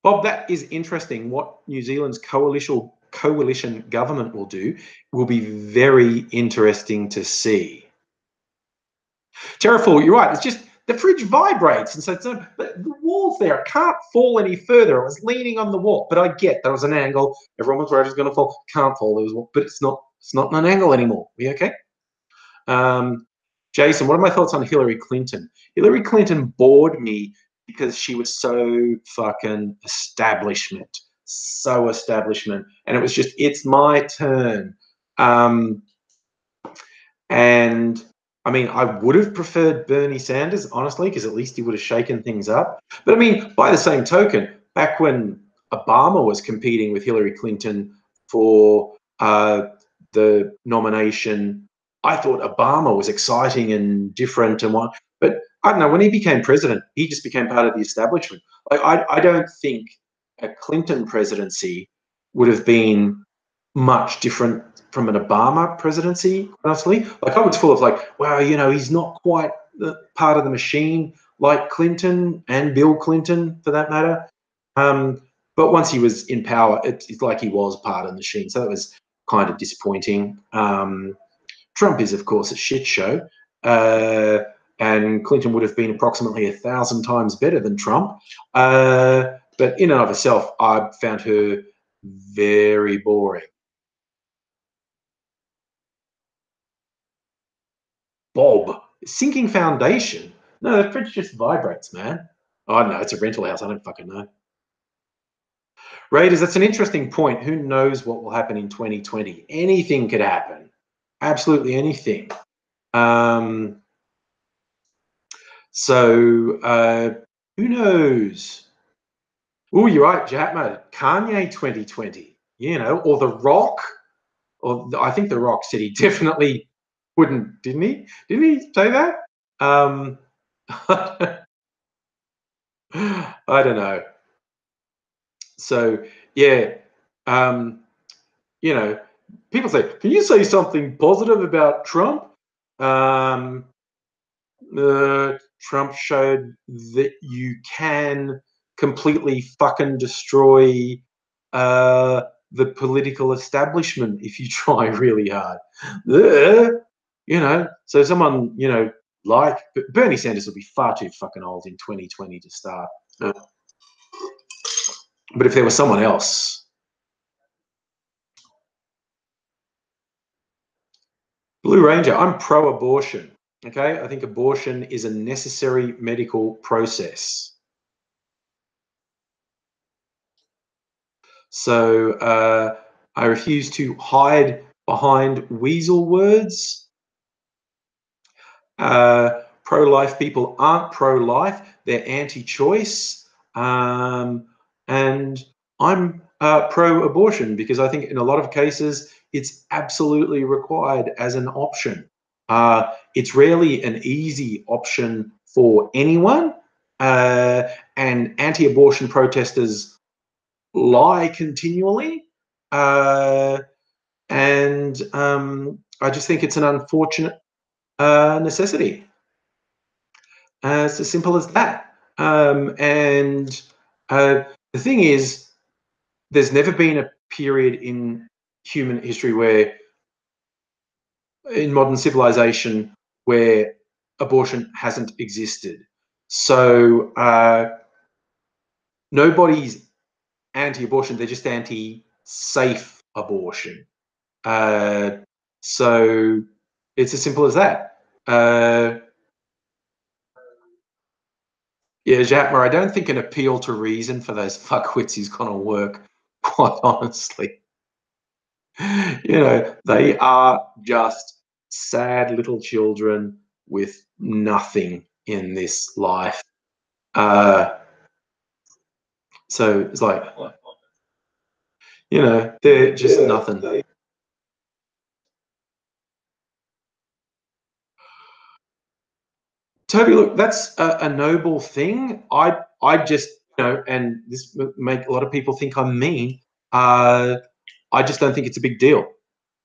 A: Bob, that is interesting. What New Zealand's coalition government will do will be very interesting to see. Terrafall, you're right. It's just the fridge vibrates, and so it's but the wall's there. It can't fall any further. It was leaning on the wall, but I get that was an angle. Everyone was worried it was going to fall. Can't fall. But it's not. It's not an angle anymore. We okay? Jason, what are my thoughts on Hillary Clinton? Hillary Clinton bored me because she was so fucking establishment, and it was just, it's my turn. And I mean, I would have preferred Bernie Sanders, honestly, because at least he would have shaken things up. But I mean, by the same token, back when Obama was competing with Hillary Clinton for the nomination, I thought Obama was exciting and different and what. But I don't know, when he became president, he just became part of the establishment. Like, I don't think a Clinton presidency would have been much different from an Obama presidency, honestly. Like, I was full of like, wow, he's not quite the part of the machine like Clinton and Bill Clinton, for that matter. But once he was in power, it's like he was part of the machine. So that was kind of disappointing. Trump is, of course, a shit show. And Clinton would have been approximately 1,000 times better than Trump. But in and of herself, I found her very boring. Bob, sinking foundation. No, the fridge just vibrates, man. Oh, no, it's a rental house. I don't fucking know. Raiders, that's an interesting point. Who knows what will happen in 2020? Anything could happen. Absolutely anything. So who knows? Oh, you're right, Jatma. Kanye 2020, or The Rock. Or I think The Rock said he definitely wouldn't, didn't he? Didn't he say that? I don't know. So, yeah, people say, can you say something positive about Trump? Trump showed that you can completely fucking destroy the political establishment if you try really hard. So someone, like Bernie Sanders will be far too fucking old in 2020 to start. But if there was someone else, Blue Ranger, I'm pro-abortion. Okay, I think abortion is a necessary medical process. So I refuse to hide behind weasel words. Pro-life people aren't pro-life; they're anti-choice. And I'm pro-abortion because I think in a lot of cases it's absolutely required as an option. It's rarely an easy option for anyone, and anti-abortion protesters lie continually. And I just think it's an unfortunate necessity. It's as simple as that. And the thing is, there's never been a period in human history in modern civilization, where abortion hasn't existed. So nobody's anti-abortion; they're just anti-safe abortion. So it's as simple as that. Yeah, Jatmer, I don't think an appeal to reason for those fuckwits is going to work, quite honestly. They are just sad little children with nothing in this life. So it's like, they're just nothing. Toby, look, that's a noble thing. I just, and this make a lot of people think I'm mean. I just don't think it's a big deal.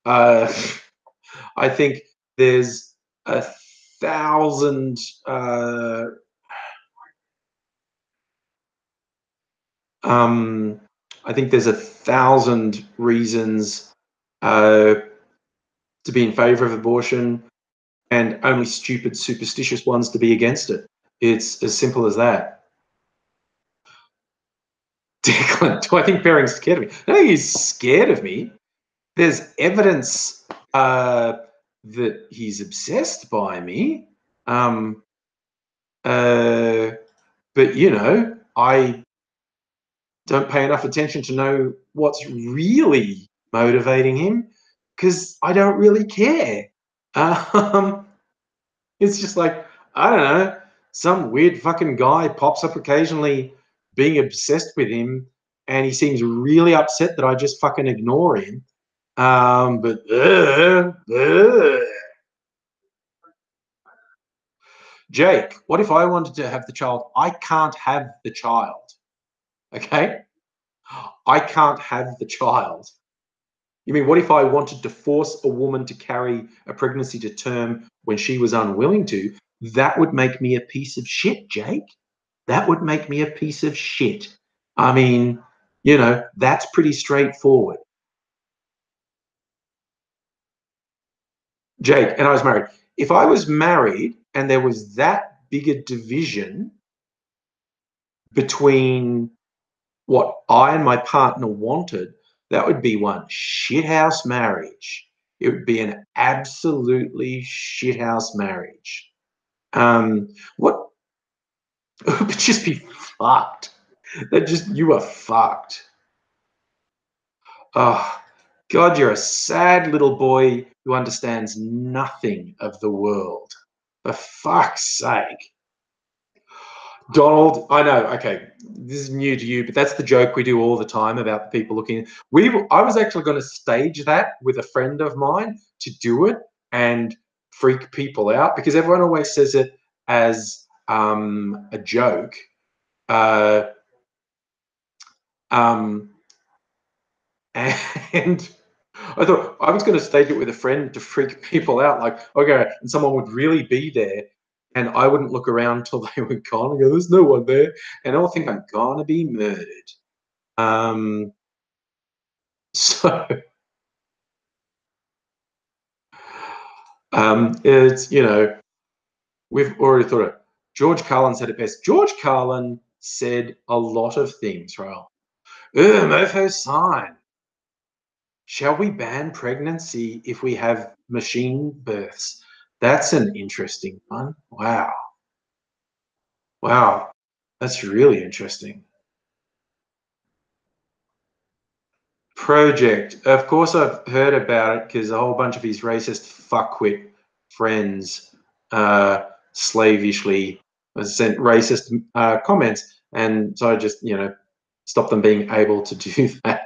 A: I think there's 1,000. I think there's 1,000 reasons to be in favour of abortion, and only stupid, superstitious ones to be against it. It's as simple as that. Declan, do I think Bering's scared of me? No, he's scared of me. There's evidence that he's obsessed by me. But I don't pay enough attention to know what's really motivating him, because I don't really care. It's just like, I don't know, some weird fucking guy pops up occasionally being obsessed with him, and he seems really upset that I just fucking ignore him. But Jake, what if I wanted to have the child? I can't have the child. Okay? I can't have the child. You mean, what if I wanted to force a woman to carry a pregnancy to term when she was unwilling to? That would make me a piece of shit, Jake. That would make me a piece of shit. I mean, that's pretty straightforward. Jake, and I was married. If I was married and there was that big a division between what I and my partner wanted, that would be one shithouse marriage. It would be an absolutely shithouse marriage. What it would just be fucked. That just you are fucked. Oh God, you're a sad little boy who understands nothing of the world. For fuck's sake. Donald, I know. Okay, this is new to you, but that's the joke we do all the time about the people looking. I was actually going to stage that with a friend of mine to do it and freak people out because everyone always says it as a joke. Uh, um, and I thought I was going to stage it with a friend to freak people out, like, okay, and someone would really be there, and I wouldn't look around till they were gone and go, there's no one there, and I'll think I'm gonna be murdered. Um, so it's, we've already thought it. George Carlin said it best. George Carlin said a lot of things, right? Mofo sign. Shall we ban pregnancy if we have machine births? That's an interesting one. Wow. Wow. That's really interesting. Project. Of course, I've heard about it because a whole bunch of his racist fuckwit friends slavishly sent racist comments. And so I just, stopped them being able to do that.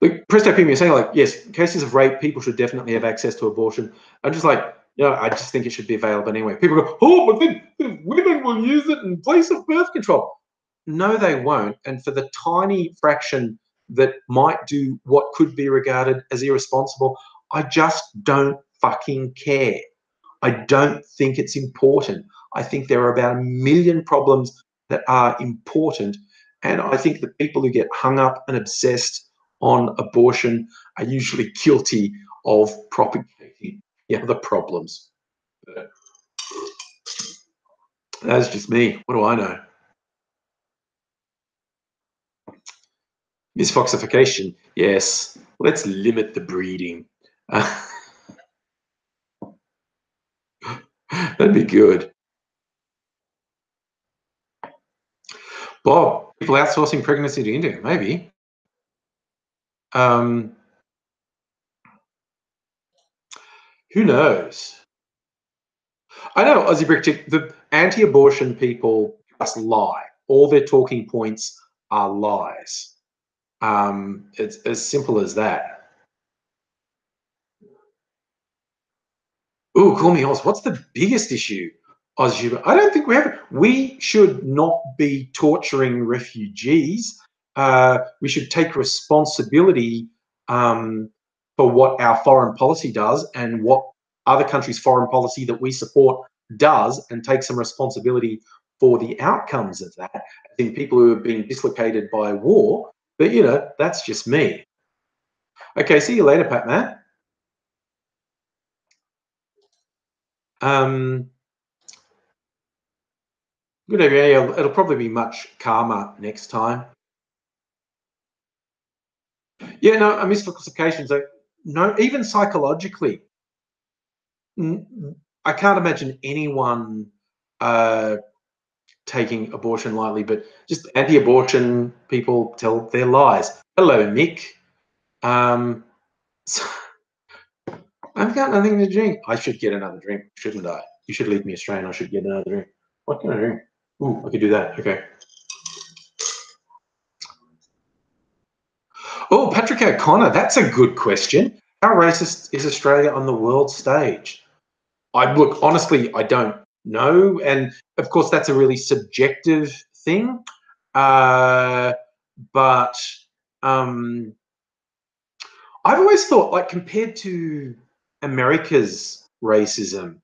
A: Like Presto Premium, you're saying like, yes, cases of rape, people should definitely have access to abortion. I'm just like, I just think it should be available anyway. People go, oh, but then women will use it in place of birth control. No, they won't. And for the tiny fraction that might do what could be regarded as irresponsible, I just don't fucking care. I don't think it's important. I think there are about a million problems that are important. And I think the people who get hung up and obsessed on abortion are usually guilty of propagating the other problems. But that's just me. What do I know? Misfoxification. Yes. Let's limit the breeding. That'd be good. Bob, people outsourcing pregnancy to India, maybe. Um, who knows? I know, Aussie Brick Chick, the anti-abortion people just lie. All their talking points are lies. It's as simple as that. Ooh, call me Oz. What's the biggest issue, Aussie? I don't think we have. We should not be torturing refugees. We should take responsibility for what our foreign policy does and what other countries' foreign policy that we support does, and take some responsibility for the outcomes of that. I think people who have been dislocated by war, but that's just me. Okay, see you later, Pat Matt. Um, Good idea. It'll probably be much calmer next time. Yeah, no, I misclassifications. Like, no, even psychologically, I can't imagine anyone taking abortion lightly, but just anti-abortion people tell their lies. Hello, Mick. So I've got nothing to drink. I should get another drink, shouldn't I? You should leave me a strain. I should get another drink. What can I drink? Ooh, I could do that. Okay. Oh, Patrick O'Connor, that's a good question. How racist is Australia on the world stage? I look, honestly, I don't know. And of course, that's a really subjective thing. But I've always thought, like, compared to America's racism,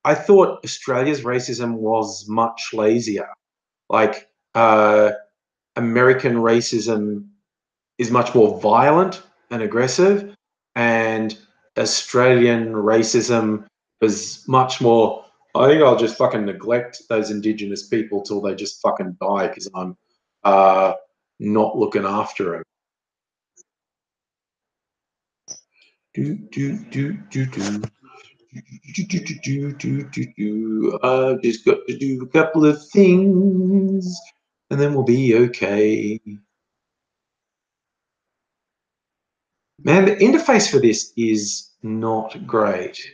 A: I thought Australia's racism was much lazier. Like, American racism is much more violent and aggressive, and Australian racism is much more, I think I'll just fucking neglect those Indigenous people till they just fucking die because I'm not looking after them. I've just got to do a couple of things and then we'll be okay. Man, the interface for this is not great.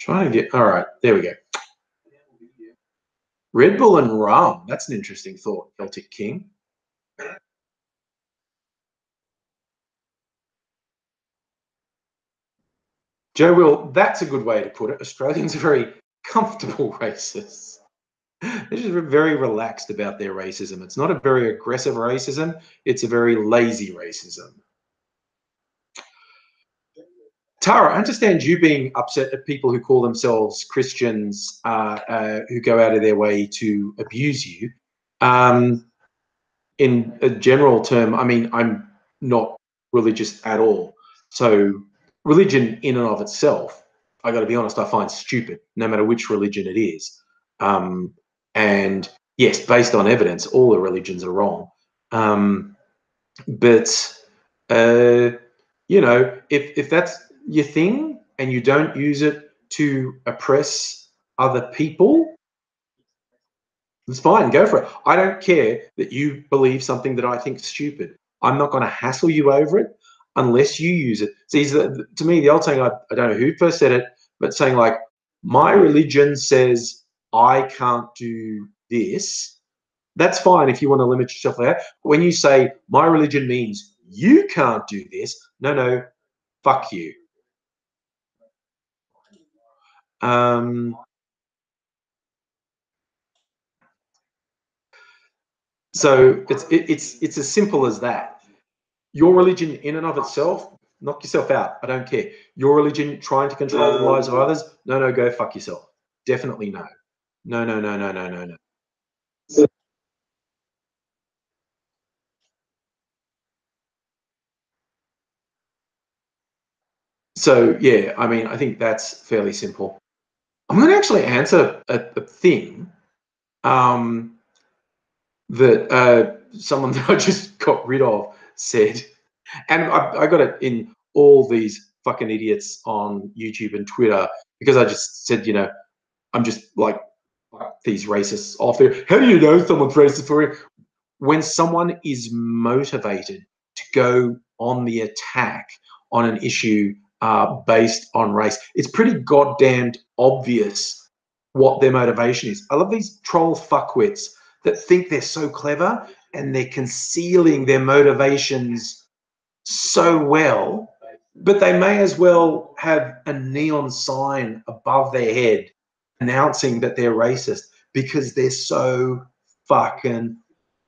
A: Trying to get, all right, there we go. Red Bull and rum. That's an interesting thought, Celtic King. Joe Will, that's a good way to put it. Australians are very comfortable racists. They're just very relaxed about their racism. It's not a very aggressive racism. It's a very lazy racism. Tara, I understand you being upset at people who call themselves Christians who go out of their way to abuse you. In a general term, I mean, I'm not religious at all. So religion in and of itself, I got to be honest, I find stupid, no matter which religion it is. And yes, based on evidence, all the religions are wrong. But you know, if that's your thing and you don't use it to oppress other people, it's fine, go for it. I don't care that you believe something that I think is stupid. I'm not going to hassle you over it unless you use it. See, to me, the old saying, I don't know who first said it, but saying like, my religion says I can't do this. That's fine if you want to limit yourself like that. But when you say my religion means you can't do this, no, fuck you. So it's as simple as that. Your religion in and of itself, knock yourself out. I don't care. Your religion trying to control the lives of others, no, go fuck yourself. Definitely no. No. So yeah, I mean, I think that's fairly simple. I'm going to actually answer a thing that someone that I just got rid of said, and I got it in all these fucking idiots on YouTube and Twitter because I just said, you know, I'm just like these racists off there. How do you know someone's racist for you? When someone is motivated to go on the attack on an issue based on race, it's pretty goddamned obvious what their motivation is. I love these troll fuckwits that think they're so clever and they're concealing their motivations so well, but they may as well have a neon sign above their head announcing that they're racist because they're so fucking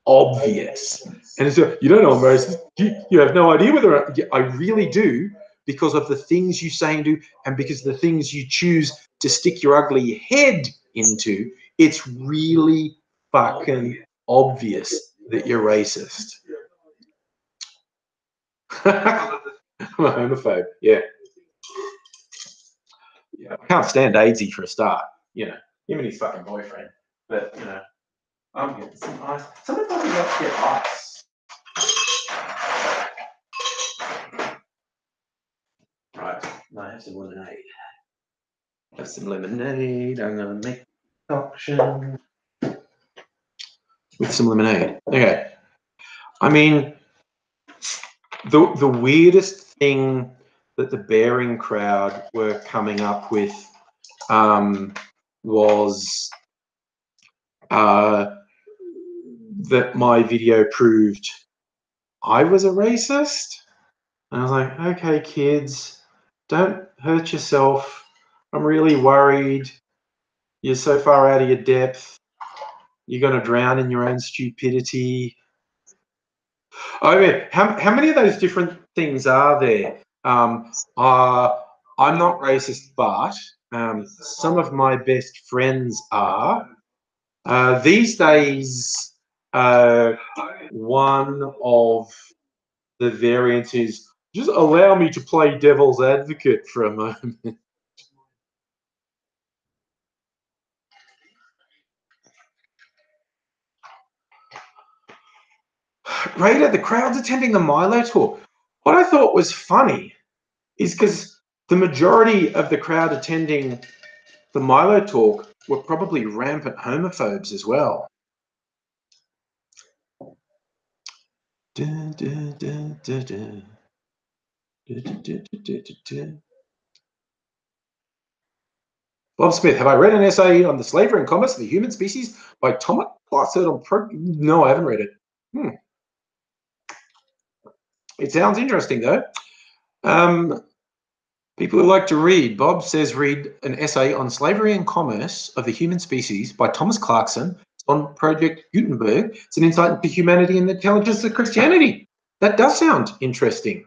A: obvious. And it's you don't know I'm racist. You have no idea whether I really do because of the things you say and do, and because the things you choose to stick your ugly head into. It's really fucking obvious that you're racist. I'm a homophobe. Yeah. I can't stand AIDSy for a start. You know, him and his fucking boyfriend. But you know, I'm getting some ice. Sometimes I like to get ice. Right, I have some lemonade. Have some lemonade. I'm gonna make a concoction with some lemonade. Okay. I mean, the weirdest thing that the bearing crowd were coming up with was that my video proved I was a racist. And I was like, okay, kids, don't hurt yourself. I'm really worried. You're so far out of your depth. You're going to drown in your own stupidity. I mean, how many of those different things are there? I'm not racist, but some of my best friends are. These days, one of the variants is just allow me to play devil's advocate for a moment. Raider, the crowds attending the Milo tour. What I thought was funny is because the majority of the crowd attending the Milo talk were probably rampant homophobes as well. Bob Smith, have I read an essay on the slavery and commerce of the human species by Thomas Plassard on No, I haven't read it. It sounds interesting though. People who like to read, Bob says read an essay on slavery and commerce of the human species by Thomas Clarkson on Project Gutenberg. It's an insight into humanity and the challenges of Christianity. That does sound interesting.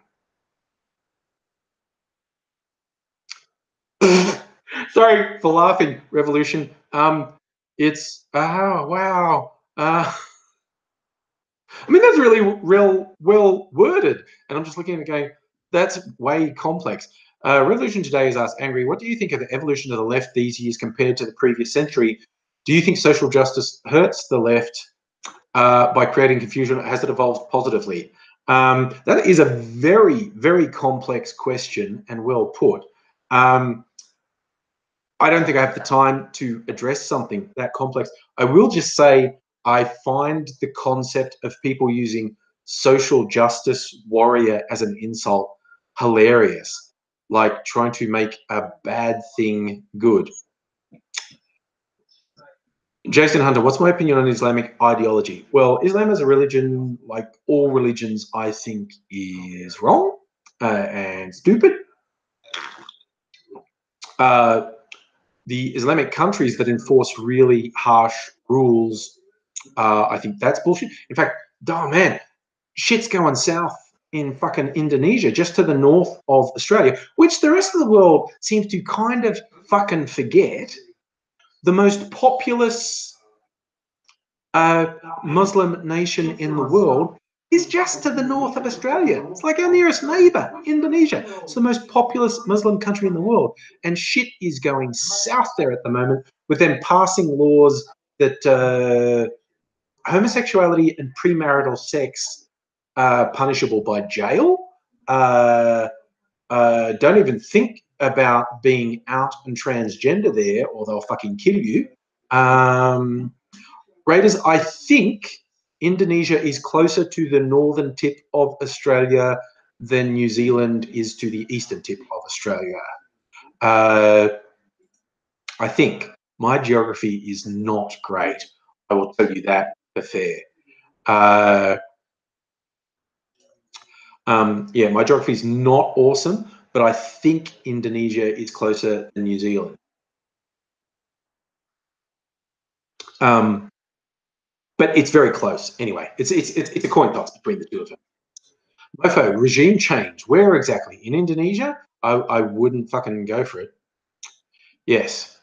A: Sorry for laughing, Revolution. It's wow. I mean, that's really real well worded, and I'm just looking at it going, that's way complex. Revolution Today has asked, Angry, what do you think of the evolution of the left these years compared to the previous century? Do you think social justice hurts the left by creating confusion? Has it evolved positively? That is a very, very complex question and well put. I don't think I have the time to address something that complex. I will just say I find the concept of people using social justice warrior as an insult hilarious, like trying to make a bad thing good. Jason Hunter, what's my opinion on Islamic ideology? Well, Islam as a religion, like all religions, I think is wrong and stupid. The Islamic countries that enforce really harsh rules, I think that's bullshit. In fact, oh man, shit's going south in fucking Indonesia, just to the north of Australia, which the rest of the world seems to kind of fucking forget. The most populous Muslim nation in the world is just to the north of Australia. It's like our nearest neighbor, Indonesia. It's the most populous Muslim country in the world. And shit is going south there at the moment with them passing laws that homosexuality and premarital sex are punishable by jail. Don't even think about being out and transgender there or they'll fucking kill you. Raiders, I think Indonesia is closer to the northern tip of Australia than New Zealand is to the eastern tip of Australia. I think my geography is not great. I will tell you that for fair. Yeah, my geography is not awesome, but I think Indonesia is closer than New Zealand. But it's very close anyway. It's a coin toss between the two of them. Mofo, regime change. Where exactly? In Indonesia? I wouldn't fucking go for it. Yes.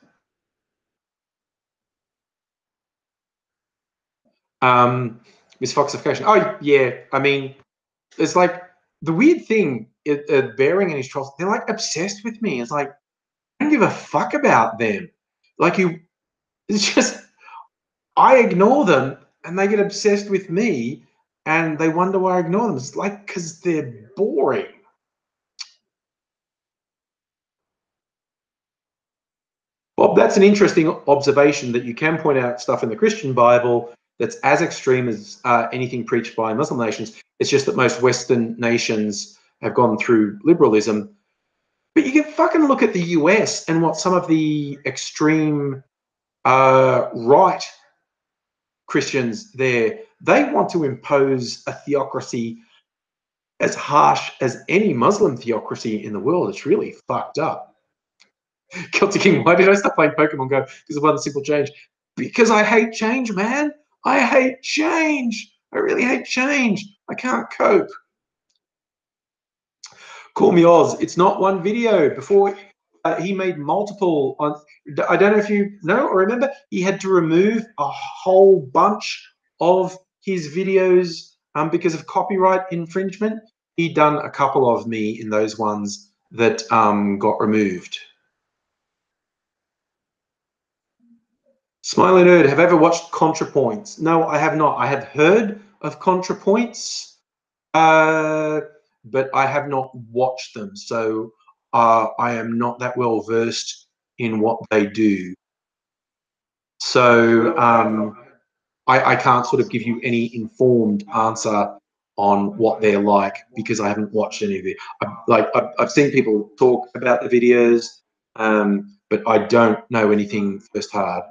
A: Misfoxification. Oh, yeah. I mean, it's like the weird thing, Bearing and his trolls, they're like obsessed with me. It's like, I don't give a fuck about them. Like it's just, I ignore them and they get obsessed with me and they wonder why I ignore them. It's like, because they're boring. Bob, that's an interesting observation that you can point out stuff in the Christian Bible that's as extreme as anything preached by Muslim nations. It's just that most Western nations have gone through liberalism. But you can fucking look at the US and what some of the extreme right Christians there, they want to impose a theocracy as harsh as any Muslim theocracy in the world. It's really fucked up. Celtic King, why did I stop playing Pokemon Go? Because of one simple change. Because I hate change, man. I hate change. I really hate change. I can't cope. Call me Oz. It's not one video. Before he made multiple. I don't know if you know or remember. He had to remove a whole bunch of his videos because of copyright infringement. He'd done a couple of me in those ones that got removed. Smiley Nerd, have I ever watched ContraPoints? No, I have not. I have heard of ContraPoints, but I have not watched them. So I am not that well versed in what they do. So I can't sort of give you any informed answer on what they're like because I haven't watched any of it. I've seen people talk about the videos, but I don't know anything firsthand.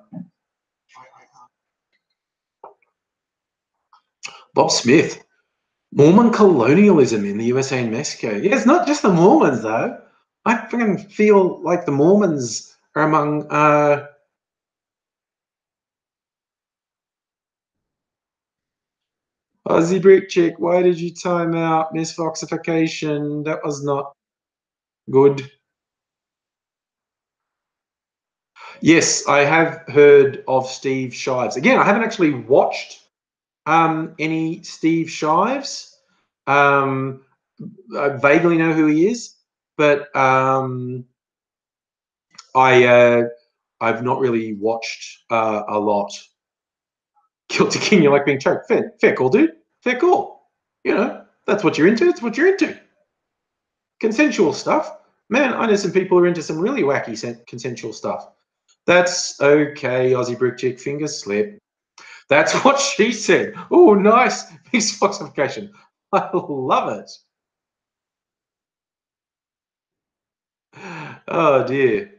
A: Bob Smith, Mormon colonialism in the USA and Mexico. Yeah, it's not just the Mormons though. I freaking feel like the Mormons are among Aussie Brick Chick, why did you time out Miss Foxification? That was not good. Yes, I have heard of Steve Shives. Again, I haven't actually watched any Steve Shives. I vaguely know who he is, but I've not really watched a lot. Guilty King, you like being choked. Fair call, dude. Fair call. You know, that's what you're into. It's what you're into. Consensual stuff. Man, I know some people who are into some really wacky consensual stuff. That's okay, Aussie Brick Chick, fingers slip. That's what she said. Oh, nice. Mixed foxification. I love it. Oh, dear.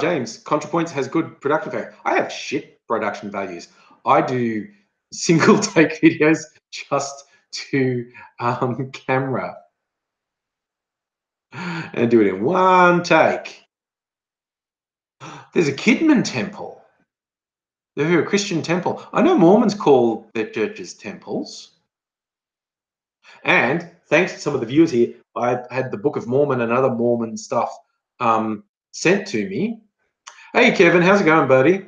A: James, ContraPoints has good production value. I have shit production values. I do single take videos just to camera and do it in one take. There's a Kidman temple. They're a Christian temple. I know Mormons call their churches temples. And thanks to some of the viewers here, I've had the Book of Mormon and other Mormon stuff sent to me. Hey, Kevin, how's it going, buddy?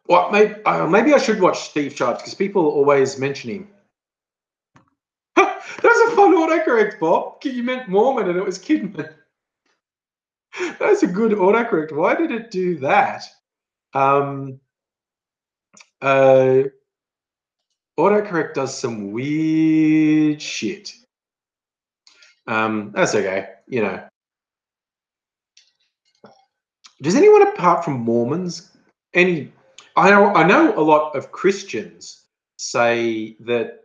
A: Well, maybe I should watch Steve Sharp because people always mention him. That's a fun autocorrect, Bob. You meant Mormon and it was Kidman. That's a good autocorrect. Why did it do that? Autocorrect does some weird shit. That's okay, you know. Does anyone apart from Mormons, I know a lot of Christians say that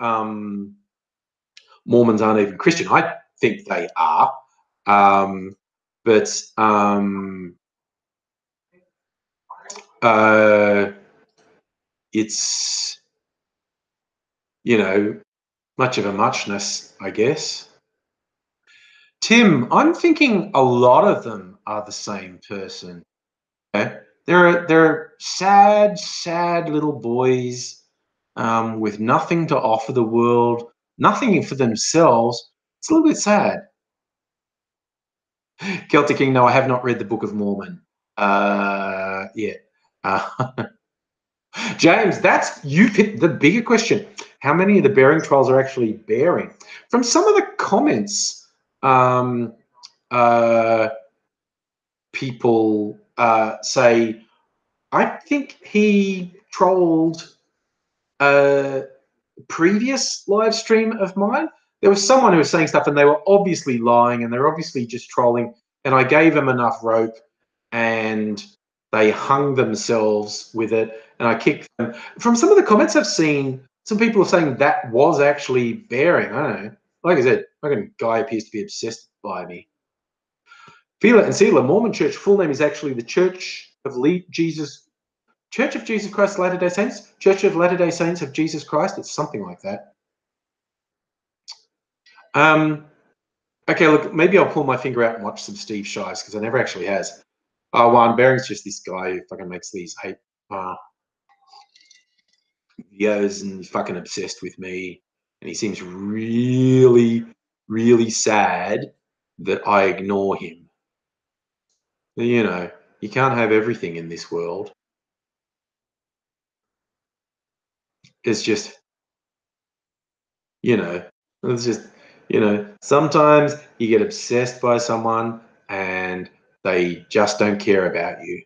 A: Mormons aren't even Christian. I think they are, but it's, you know, much of a muchness, I guess. Tim, I'm thinking a lot of them are the same person. Okay? They're sad, sad little boys with nothing to offer the world, nothing for themselves. It's a little bit sad. Celtic King, no, I have not read the Book of Mormon yet. James, you picked the bigger question. How many of the bearing trials are actually bearing? From some of the comments, people say, I think he trolled a previous live stream of mine. There was someone who was saying stuff and they were obviously lying and they're obviously just trolling. And I gave them enough rope and they hung themselves with it and I kicked them. From some of the comments I've seen, some people are saying that was actually bearing. I don't know. Like I said, a guy appears to be obsessed by me. Feel it and seal it. Mormon Church full name is actually the Church of Jesus Christ of Latter-day Saints? Church of Latter-day Saints of Jesus Christ? It's something like that. Okay, look, maybe I'll pull my finger out and watch some Steve Shives because I never actually has. Oh, Juan Bearing's just this guy who fucking makes these hate. videos and he's fucking obsessed with me. And he seems really, really sad that I ignore him. You know, you can't have everything in this world. It's just, you know, it's just, sometimes you get obsessed by someone and they just don't care about you.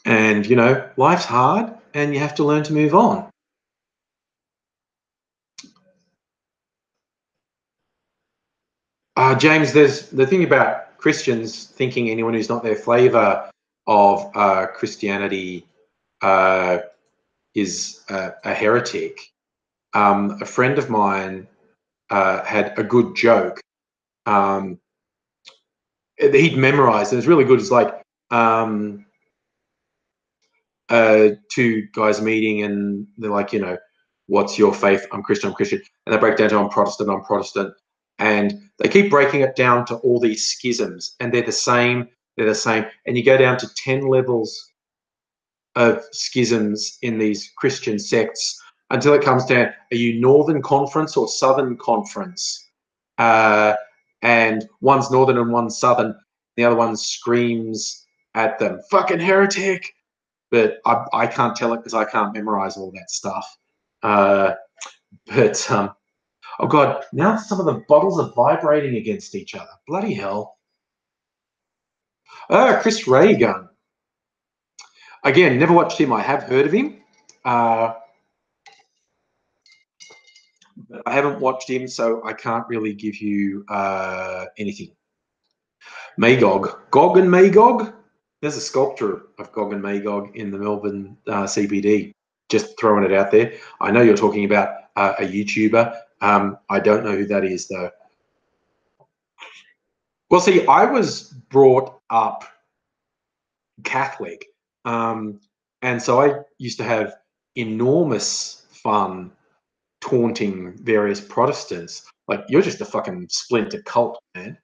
A: And, life's hard and you have to learn to move on. James, there's the thing about Christians thinking anyone who's not their flavour of Christianity is a heretic. A friend of mine had a good joke. He'd memorised, and it's really good. It's like two guys meeting, and they're like, what's your faith? I'm Christian, I'm Christian. And they break down to I'm Protestant, I'm Protestant. And they keep breaking it down to all these schisms, and they're the same, And you go down to 10 levels of schisms in these Christian sects until it comes down, are you Northern Conference or Southern Conference? And one's Northern and one's Southern. The other one screams at them, fucking heretic. But I can't tell it because I can't memorize all that stuff. Oh God, now some of the bottles are vibrating against each other. Bloody hell. Chris Reagan. Again, never watched him. I have heard of him. But I haven't watched him, so I can't really give you anything. Magog. Gog and Magog. There's a sculpture of Gog and Magog in the Melbourne CBD. Just throwing it out there. I know you're talking about a YouTuber. I don't know who that is, though. Well, see, I was brought up Catholic, and so I used to have enormous fun taunting various Protestants. Like, you're just a fucking splinter cult, man.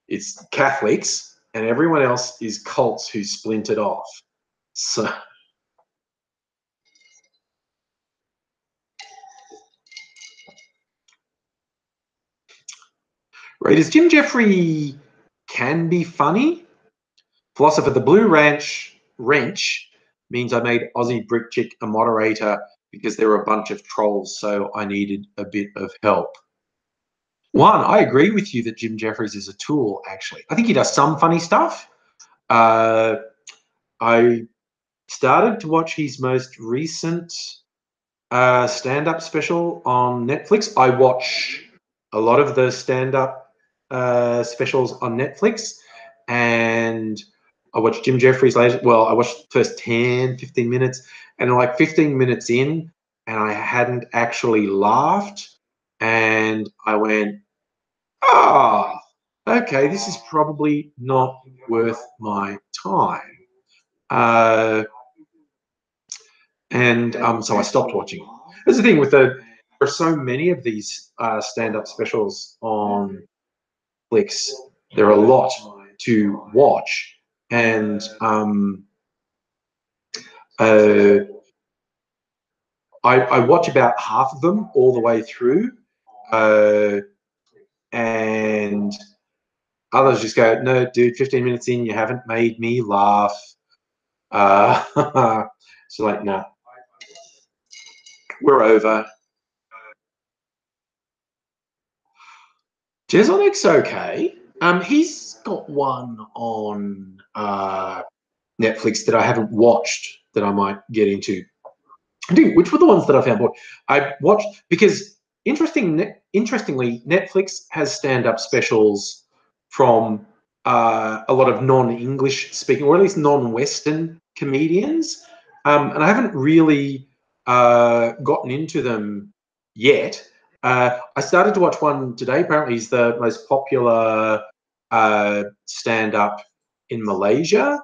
A: It's Catholics, and everyone else is cults who splintered off. So, right, is Jim Jeffrey can be funny? Philosopher, the blue wrench means I made Aussie Brick Chick a moderator because there were a bunch of trolls, so I needed a bit of help. One, I agree with you that Jim Jeffries is a tool, actually. I think he does some funny stuff. I started to watch his most recent stand-up special on Netflix. I watch a lot of the stand-up specials on Netflix, and I watched Jim Jeffries later. Well, I watched the first 10, 15 minutes, and like 15 minutes in, and I hadn't actually laughed, and I went, oh, okay, this is probably not worth my time. So I stopped watching. There's the thing with there are so many of these stand-up specials on Netflix. There are a lot to watch, and I watch about half of them all the way through, and others just go, no, dude, 15 minutes in, you haven't made me laugh. So like, no, we're over. Jesonic's okay. He's got one on Netflix that I haven't watched that I might get into. I think, which were the ones that I found? I watched because interestingly, Netflix has stand-up specials from a lot of non-English speaking, or at least non-Western comedians, and I haven't really gotten into them yet. I started to watch one today. Apparently, he's the most popular stand-up in Malaysia,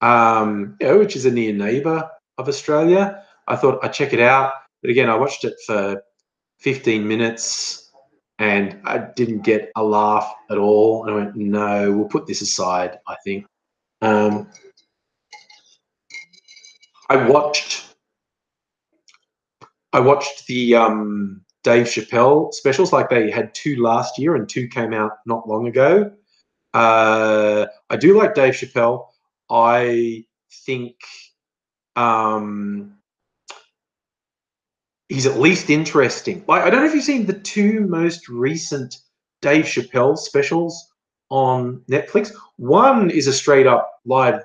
A: which is a near neighbour of Australia. I thought I'd check it out, but again, I watched it for 15 minutes and I didn't get a laugh at all. And I went, no, we'll put this aside, I think. I I watched the Dave Chappelle specials. Like they had 2 last year and 2 came out not long ago. I do like Dave Chappelle. I think he's at least interesting. Like I don't know if you've seen the 2 most recent Dave Chappelle specials on Netflix. One is a straight up live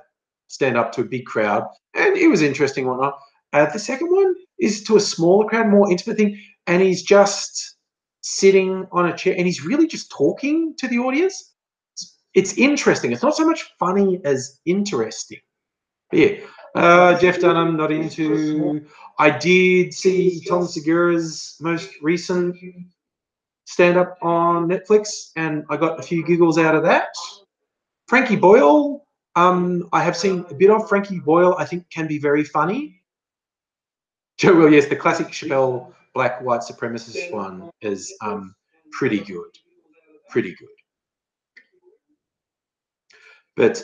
A: stand up to a big crowd, and it was interesting and whatnot. The second one is to a smaller crowd, more intimate thing, and he's just sitting on a chair and he's really just talking to the audience. It's interesting. It's not so much funny as interesting. But yeah, Jeff Dunham, not into. I did see Tom Segura's most recent stand-up on Netflix, and I got a few giggles out of that. Frankie Boyle, I have seen a bit of. Frankie Boyle, I think, can be very funny. Joe Will, yes, the classic Chappelle black white supremacist one is pretty good. Pretty good. But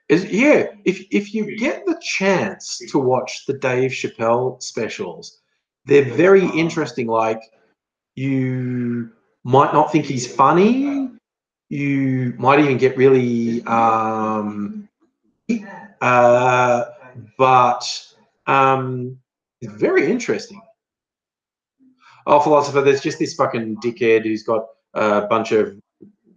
A: if you get the chance to watch the Dave Chappelle specials, they're very interesting. Like you might not think he's funny, you might even get really but it's very interesting. Oh, philosopher, there's just this fucking dickhead who's got a bunch of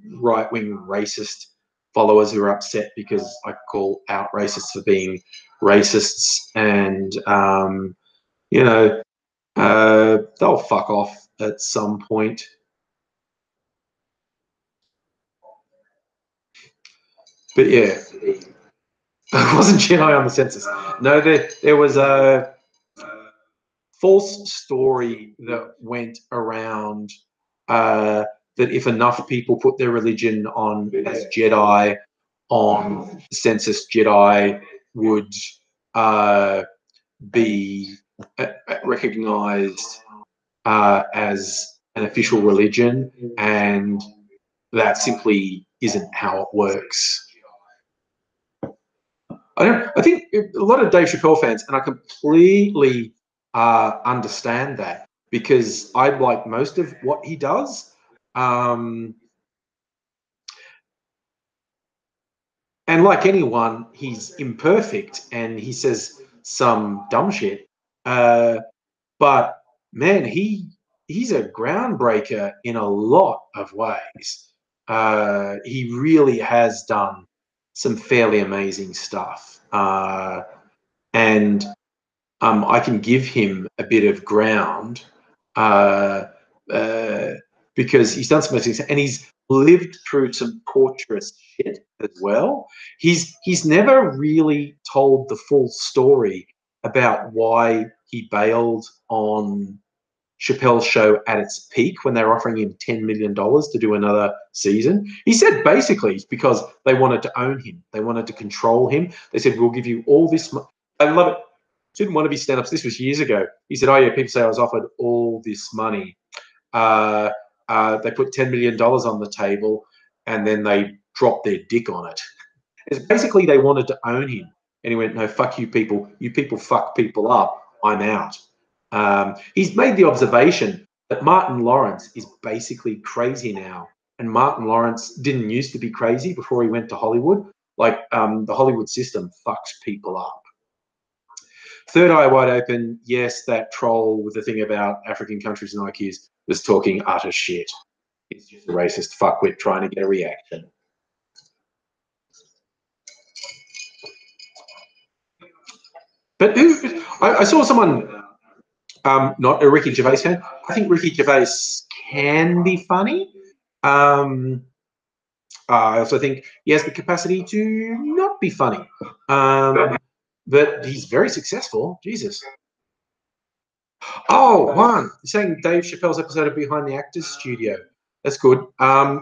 A: right-wing racist followers who are upset because I call out racists for being racists, and you know, they'll fuck off at some point. But yeah, I wasn't Jedi on the census. No, there was a false story that went around that if enough people put their religion on as Jedi on the census, Jedi would be recognized as an official religion, and that simply isn't how it works. I think a lot of Dave Chappelle fans, and I completely understand that because I like most of what he does. And like anyone, he's imperfect and he says some dumb shit. But man, he's a groundbreaker in a lot of ways. He really has done some fairly amazing stuff. And I can give him a bit of ground because he's done some amazing things and he's lived through some torturous shit as well. He's never really told the full story about why he bailed on Chappelle's show at its peak when they were offering him $10 million to do another season. He said basically it's because they wanted to own him. They wanted to control him. They said, we'll give you all this. I love it. Didn't want to be stand-ups. This was years ago. He said, oh, yeah, people say I was offered all this money. They put $10 million on the table and then they dropped their dick on it. It's basically they wanted to own him. And he went, no, fuck you people. You people fuck people up. I'm out. He's made the observation that Martin Lawrence is basically crazy now. And Martin Lawrence didn't used to be crazy before he went to Hollywood. Like the Hollywood system fucks people up. Third Eye Wide Open, yes, that troll with the thing about African countries and IQs was talking utter shit. He's just a racist fuckwit trying to get a reaction. But I saw someone, not a Ricky Gervais fan. I think Ricky Gervais can be funny. I also think he has the capacity to not be funny. But he's very successful. Jesus. Oh, one. Saying Dave Chappelle's episode of Behind the Actors Studio. That's good.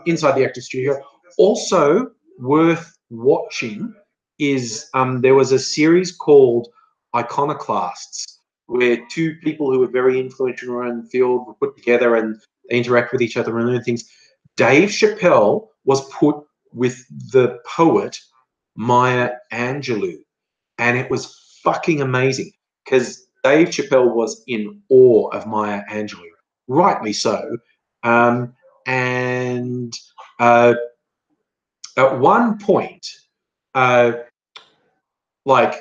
A: Inside the Actors Studio. Also worth watching is there was a series called Iconoclasts, where 2 people who were very influential around the field were put together and they interact with each other and learn things. Dave Chappelle was put with the poet Maya Angelou, and it was fucking amazing because Dave Chappelle was in awe of Maya Angelou, rightly so. And at one point, uh, like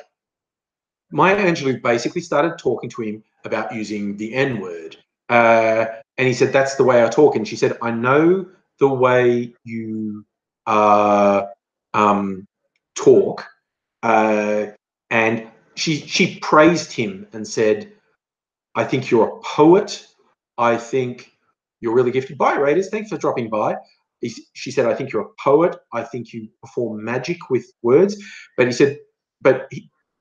A: Maya Angelou basically started talking to him about using the N word. And he said, "That's the way I talk." And she said, "I know the way you talk." Uh, and she praised him and said, "I think you're a poet. I think you're really gifted." Bye, Raiders. Thanks for dropping by. She said, "I think you're a poet. I think you perform magic with words." But he said,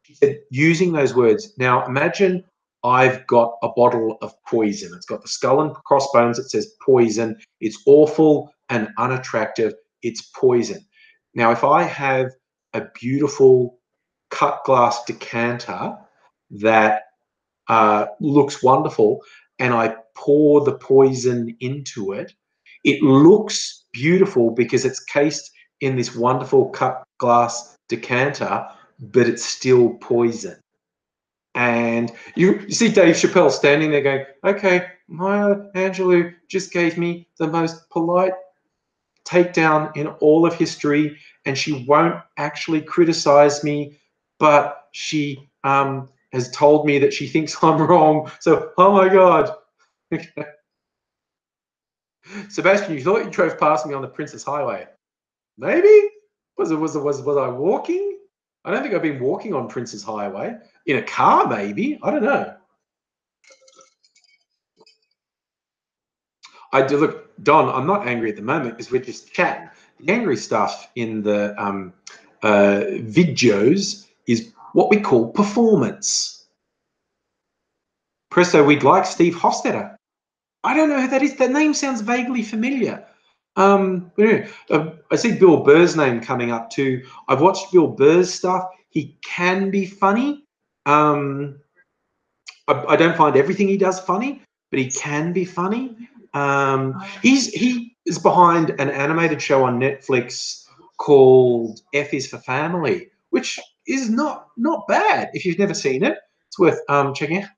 A: he said, using those words. Now, imagine I've got a bottle of poison. It's got the skull and crossbones. It says poison. It's awful and unattractive. It's poison. Now, if I have a beautiful cut glass decanter that looks wonderful, and I pour the poison into it, it looks beautiful because it's cased in this wonderful cut glass decanter, but it's still poison. And you see Dave Chappelle standing there going, "Okay, Maya Angelou just gave me the most polite takedown in all of history, and she won't actually criticize me, but she has told me that she thinks I'm wrong. So, oh my God." Sebastian, you thought you drove past me on the Princess Highway. Maybe? Was I walking? I don't think I've been walking on Princess Highway. In a car, maybe. I don't know. I do look, Don, I'm not angry at the moment because we're just chatting. The angry stuff in the videos is what we call performance. Presto, we'd like Steve Hofstetter. I don't know who that is. That name sounds vaguely familiar. I see Bill Burr's name coming up too. I've watched Bill Burr's stuff. He can be funny. I don't find everything he does funny, but he can be funny. He is behind an animated show on Netflix called F is for Family, which is not bad. If you've never seen it, it's worth checking out.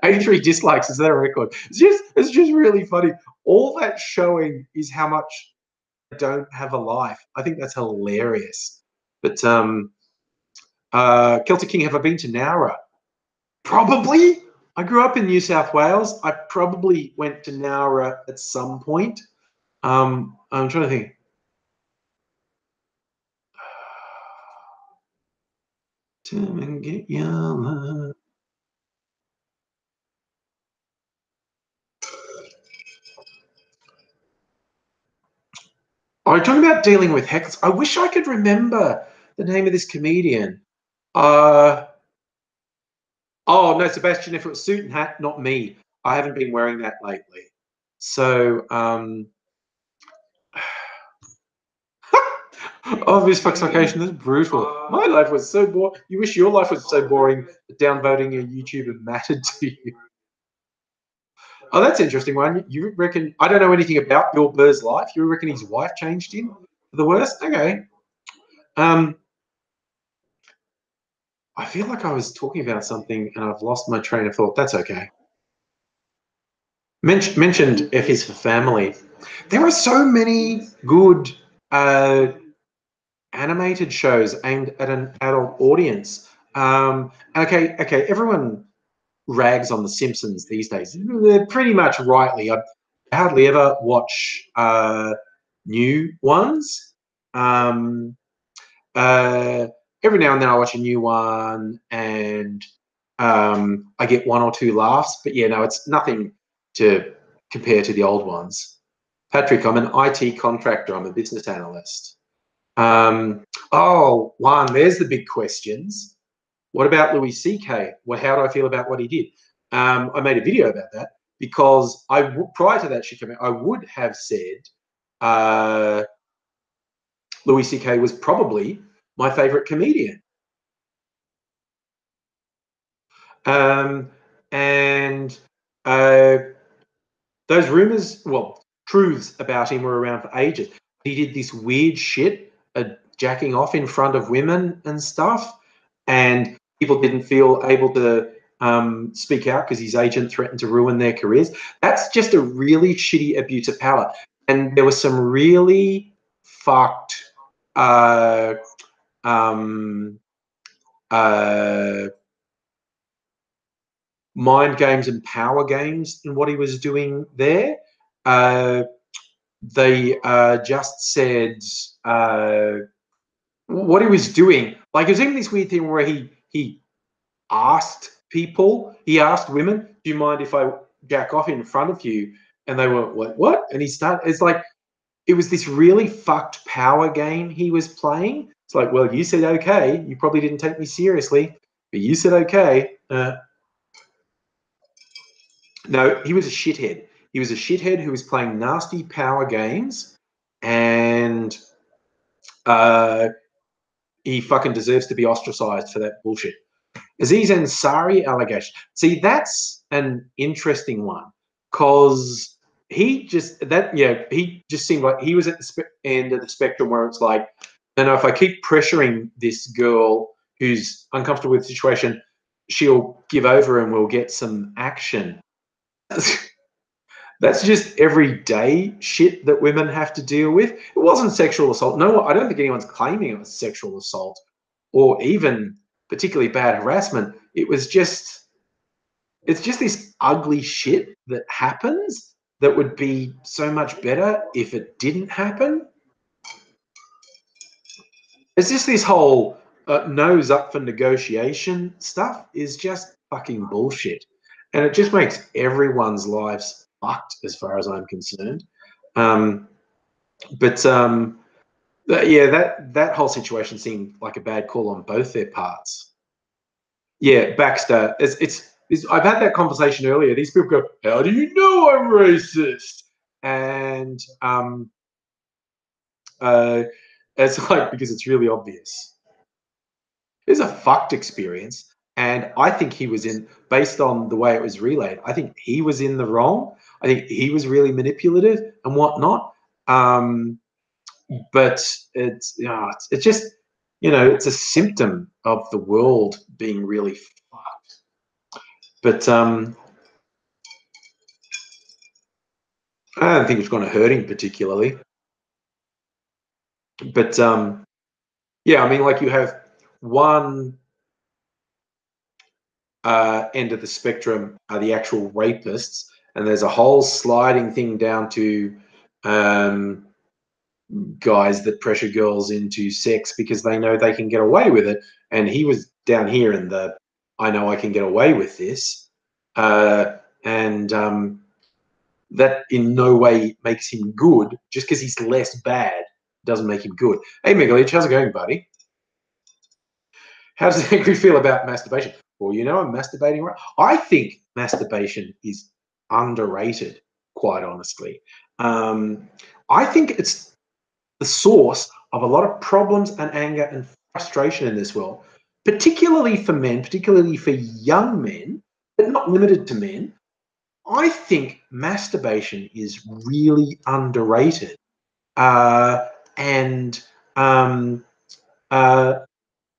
A: 83 dislikes is their record. It's just really funny. All that showing is how much I don't have a life. I think that's hilarious. But Celtic King, have I been to Nowra? Probably. I grew up in New South Wales. I probably went to Nowra at some point. I'm trying to think. Come and get your love. Oh, you're talking about dealing with hecklers. I wish I could remember the name of this comedian. Oh no, Sebastian, if it was suit and hat, not me. I haven't been wearing that lately. So oh, this vacation is brutal. My life was so boring. You wish your life was so boring that downvoting a YouTuber mattered to you. Oh, that's an interesting one. You reckon, I don't know anything about Bill Burr's life. You reckon his wife changed him for the worst? Okay. I feel like I was talking about something and I've lost my train of thought. That's okay. Mentioned F is for Family. There are so many good animated shows aimed at an adult audience. Okay, everyone rags on The Simpsons these days. They're pretty much rightly. I hardly ever watch new ones. Um, every now and then I watch a new one and I get one or two laughs. But yeah, no, it's nothing to compare to the old ones. Patrick, I'm an IT contractor. I'm a business analyst. Oh, one, there's the big questions. What about Louis C.K.? Well, how do I feel about what he did? I made a video about that because prior to that shit coming, I would have said Louis C.K. was probably my favorite comedian. And those rumors, well, truths about him were around for ages. He did this weird shit, jacking off in front of women and stuff, and people didn't feel able to speak out because his agent threatened to ruin their careers. That's just a really shitty abuse of power. And there was some really fucked mind games and power games in what he was doing there. They just said what he was doing. Like, it was even this weird thing where he asked people, he asked women, "Do you mind if I jack off in front of you?" And they were like, "What?" And he started. It's like it was this really fucked power game he was playing. It's like, well, you said okay. You probably didn't take me seriously, but you said okay. No, he was a shithead. He was a shithead who was playing nasty power games, and he fucking deserves to be ostracized for that bullshit. Aziz Ansari allegation. See, that's an interesting one because he just seemed like he was at the end of the spectrum where it's like, no, if I keep pressuring this girl who's uncomfortable with the situation, she'll give over and we'll get some action. That's just everyday shit that women have to deal with. It wasn't sexual assault. No, I don't think anyone's claiming it was sexual assault or even particularly bad harassment. It's just this ugly shit that happens that would be so much better if it didn't happen. It's just this whole nose up for negotiation stuff is just fucking bullshit. And it just makes everyone's lives fucked as far as I'm concerned. Yeah, that whole situation seemed like a bad call on both their parts. Yeah, Baxter. I've had that conversation earlier. These people go, "How do you know I'm racist?" And it's like, because it's really obvious. It's a fucked experience, and I think he was based on the way it was relayed. I think he was in the wrong. I think he was really manipulative and whatnot. But it's just, it's a symptom of the world being really fucked. But I don't think it's going to hurt him particularly. But yeah, I mean, like, you have one end of the spectrum are the actual rapists, and there's a whole sliding thing down to guys that pressure girls into sex because they know they can get away with it. And he was down here in the I know I can get away with this. And that in no way makes him good. Just because he's less bad doesn't make him good. Hey, Megalich, how's it going, buddy? How does Angry feel about masturbation? Well, I'm masturbating right. I think masturbation is underrated, quite honestly. I think it's the source of a lot of problems and anger and frustration in this world, particularly for men, particularly for young men, but not limited to men. I think masturbation is really underrated. And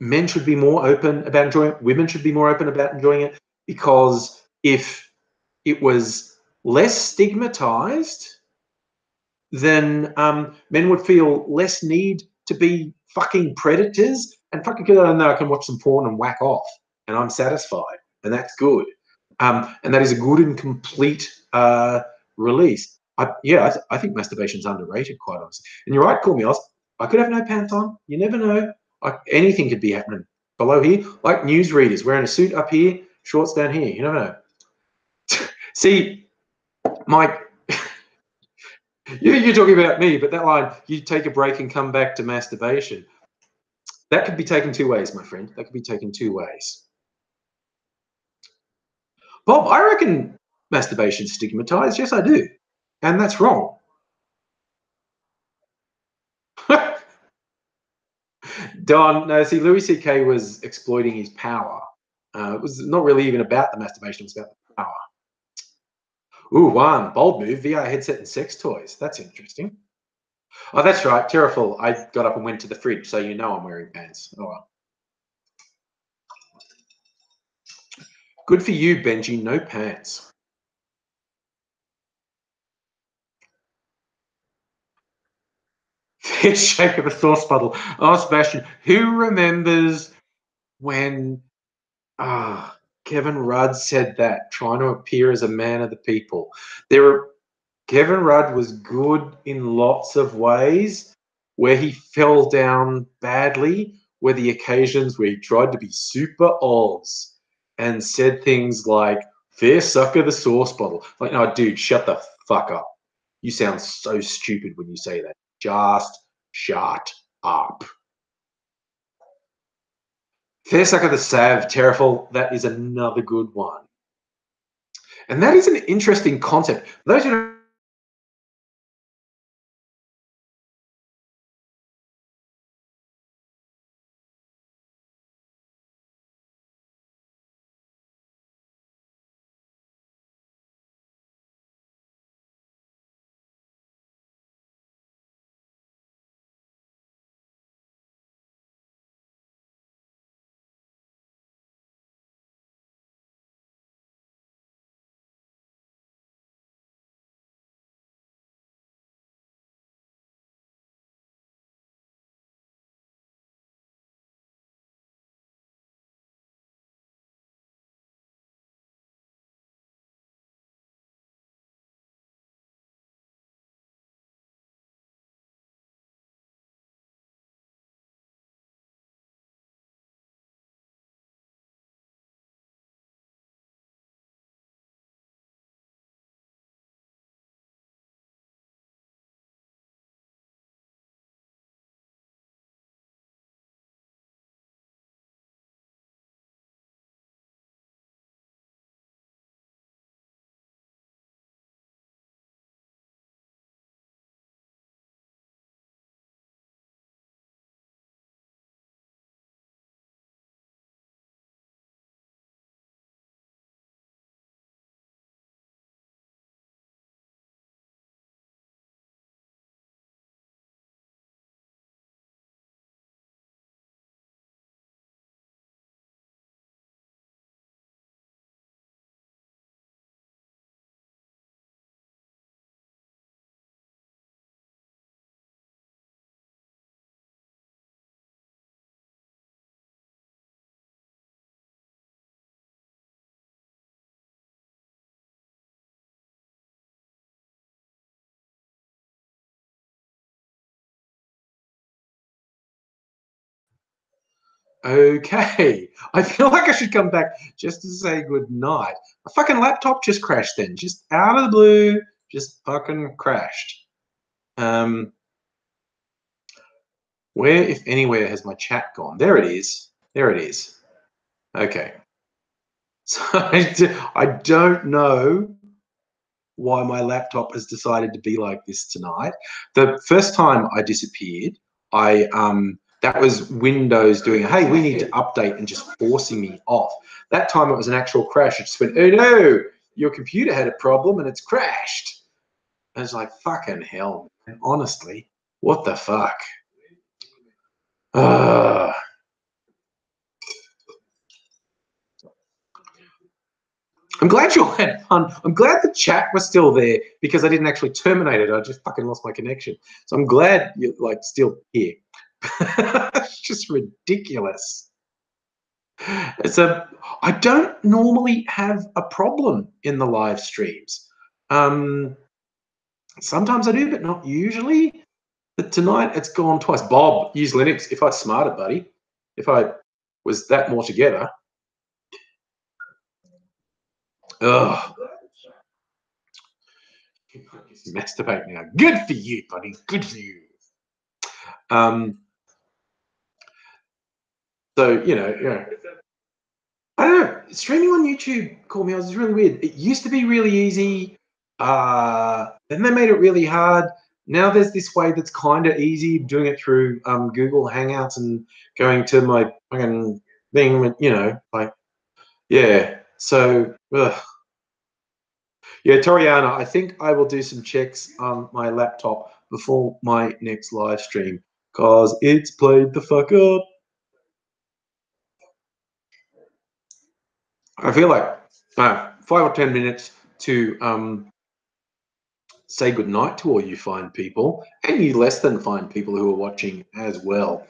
A: men should be more open about enjoying it. Women should be more open about enjoying it, because if it was less stigmatized, then men would feel less need to be fucking predators and fucking go, "Oh, no, I can watch some porn and whack off and I'm satisfied." And that's good. And that is a good and complete release. I think masturbation's underrated, quite honestly. And you're right, call me Oz. I could have no pants on. You never know. Anything could be happening below here. Like newsreaders wearing a suit up here, shorts down here. You never know. See, Mike, you're talking about me, but that line, "you take a break and come back to masturbation," that could be taken two ways, my friend. That could be taken two ways. Bob, I reckon masturbation's stigmatized. Yes, I do. And that's wrong. Don, no, see, Louis C.K. was exploiting his power. It was not really even about the masturbation, it was about the power. Ooh, one bold move: VR headset and sex toys. That's interesting. Oh, that's right, Terraful. I got up and went to the fridge, so you know I'm wearing pants. Oh well. Good for you, Benji. No pants. Head shape of a sauce puddle. Oh, Sebastian, who remembers when Kevin Rudd said that, trying to appear as a man of the people? Kevin Rudd was good in lots of ways. Where he fell down badly were the occasions where he tried to be super Oz and said things like, fair sucker the sauce bottle. Like, no, dude, shut the fuck up. You sound so stupid when you say that. Just shut up. Fair sucker the Sav, Terraful, that is another good one. And that is an interesting concept. Those who don't. Okay, I feel like I should come back just to say good night. My fucking laptop just crashed then, just out of the blue, just fucking crashed. Um, where, if anywhere, has my chat gone? There it is. There it is. Okay. So I don't know why my laptop has decided to be like this tonight. The first time I disappeared, that was Windows doing, hey, we need to update, and just forcing me off. That time it was an actual crash. It just went, oh no, your computer had a problem and it's crashed. I was like, fucking hell, man. Honestly, what the fuck? Uh, I'm glad you all had fun. I'm glad the chat was still there because I didn't actually terminate it. I just fucking lost my connection. So I'm glad you're like still here. It's just ridiculous. I don't normally have a problem in the live streams. Um, Sometimes I do, but not usually. But tonight it's gone twice. Bob, use Linux. If I smarted, buddy, if I was that more together. Ugh. Masturbate now. Good for you, buddy. Good for you. Um, so I don't know. Streaming on YouTube, call me, is really weird. It used to be really easy. Then they made it really hard. Now there's this way that's kind of easy, doing it through Google Hangouts and going to my fucking thing, like, yeah. So, Yeah, Toriana, I think I will do some checks on my laptop before my next live stream because it's played the fuck up. I feel like 5 or 10 minutes to say goodnight to all you fine people and you less than fine people who are watching as well.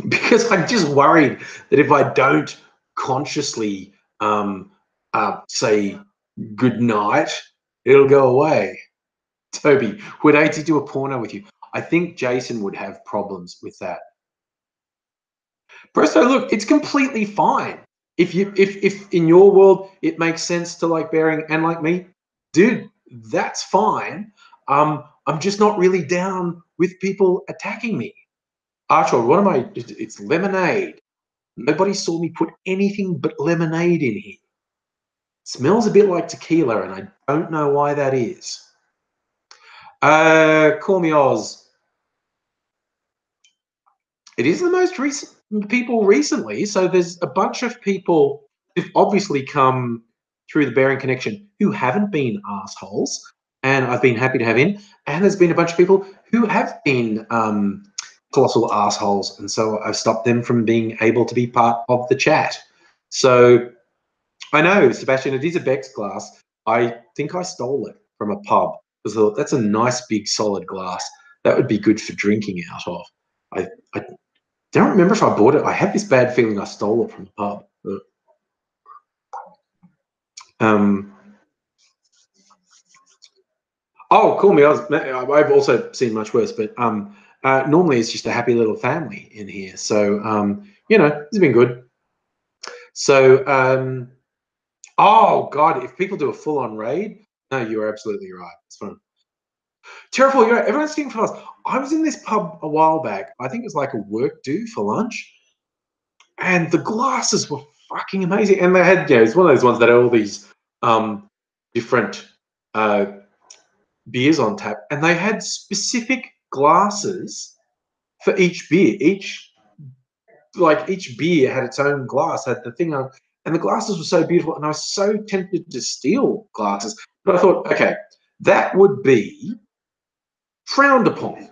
A: Because I'm just worried that if I don't consciously say goodnight, it'll go away. Toby, would AT do a porno with you? I think Jason would have problems with that. Presto, look, it's completely fine. If in your world it makes sense to like Bearing and like me, dude, that's fine. I'm just not really down with people attacking me. Archer, what am I? It's lemonade. Nobody saw me put anything but lemonade in here. Smells a bit like tequila, and I don't know why that is. Call me Oz. It is the most recent people recently. So there's a bunch of people who've obviously come through the Bearing Connection who haven't been assholes, and I've been happy to have in. And there's been a bunch of people who have been colossal assholes, and so I've stopped them from being able to be part of the chat. So I know, Sebastian, it is a Beck's glass. I think I stole it from a pub because I thought that's a nice big solid glass. That would be good for drinking out of. I don't remember if I bought it. I have this bad feeling I stole it from the pub. Oh, call me. I've also seen much worse, but normally it's just a happy little family in here. So, you know, it's been good. So, oh, God, if people do a full-on raid, no, you're absolutely right. It's fun. Terrible, you're right. Everyone's getting fast. I was in this pub a while back. I think it was like a work do for lunch. And the glasses were fucking amazing. And they had, it's one of those ones that had all these different beers on tap. And they had specific glasses for each beer. Each beer had its own glass, had the thing on. And the glasses were so beautiful. And I was so tempted to steal glasses. But I thought, okay, that would be frowned upon.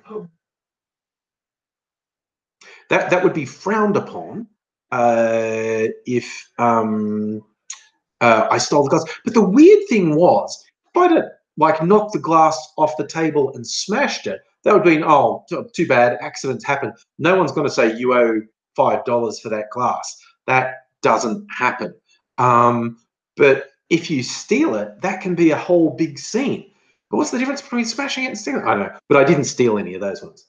A: That would be frowned upon if I stole the glass. But the weird thing was, if I'd have, like knocked the glass off the table and smashed it, that would be, oh, too bad, accidents happen. No one's going to say you owe $5 for that glass. That doesn't happen. But if you steal it, that can be a whole big scene. But what's the difference between smashing it and stealing it? I don't know. But I didn't steal any of those ones.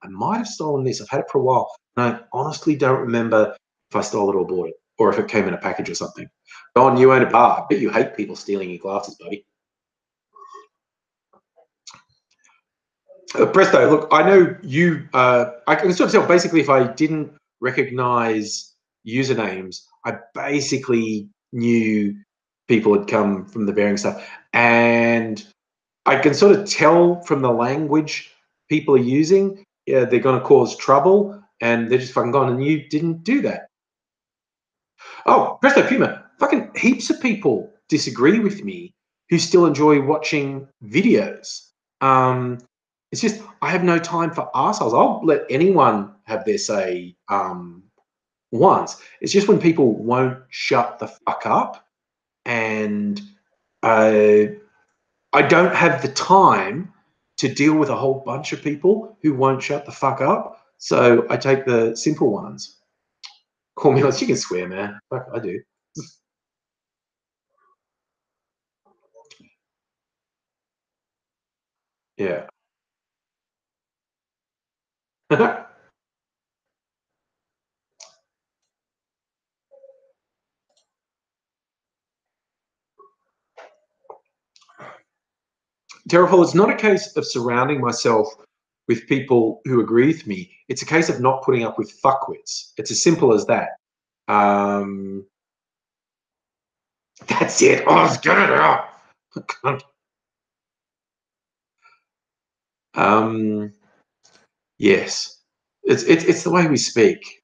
A: I might have stolen this. I've had it for a while. And I honestly don't remember if I stole it or bought it, or if it came in a package or something. Don, you own a bar. I bet you hate people stealing your glasses, buddy. Presto, look, I know you. I can sort of tell. Basically, if I didn't recognize usernames, I basically knew people had come from the Bearing stuff, and I can sort of tell from the language people are using. Yeah, they're going to cause trouble, and they're just fucking gone. And you didn't do that. Oh, Presto Puma, fucking heaps of people disagree with me who still enjoy watching videos. It's just I have no time for arseholes. I'll let anyone have their say once. It's just when people won't shut the fuck up, and I don't have the time to deal with a whole bunch of people who won't shut the fuck up. So I take the simple ones. Call me honest. You can swear, man. Fuck, I do. Yeah. Terrafall, it's not a case of surrounding myself with people who agree with me. It's a case of not putting up with fuckwits. It's as simple as that. Um, that's it. Oh, let's get it out. um, yes, it's the way we speak.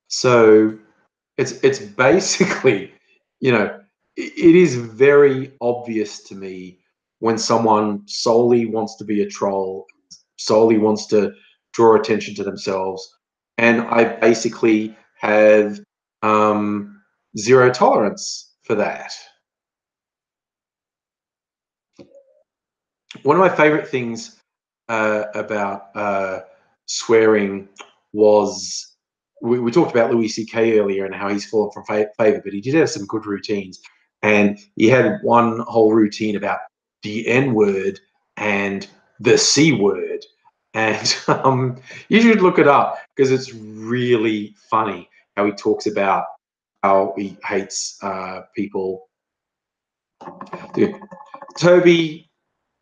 A: So It's basically, you know, it is very obvious to me when someone solely wants to be a troll, solely wants to draw attention to themselves, and I basically have um, zero tolerance for that. One of my favorite things about swearing was we talked about Louis C.K. earlier and how he's fallen from favor, but he did have some good routines. And he had one whole routine about the N word and the C word. And you should look it up because it's really funny how he talks about how he hates people. Dude, Toby,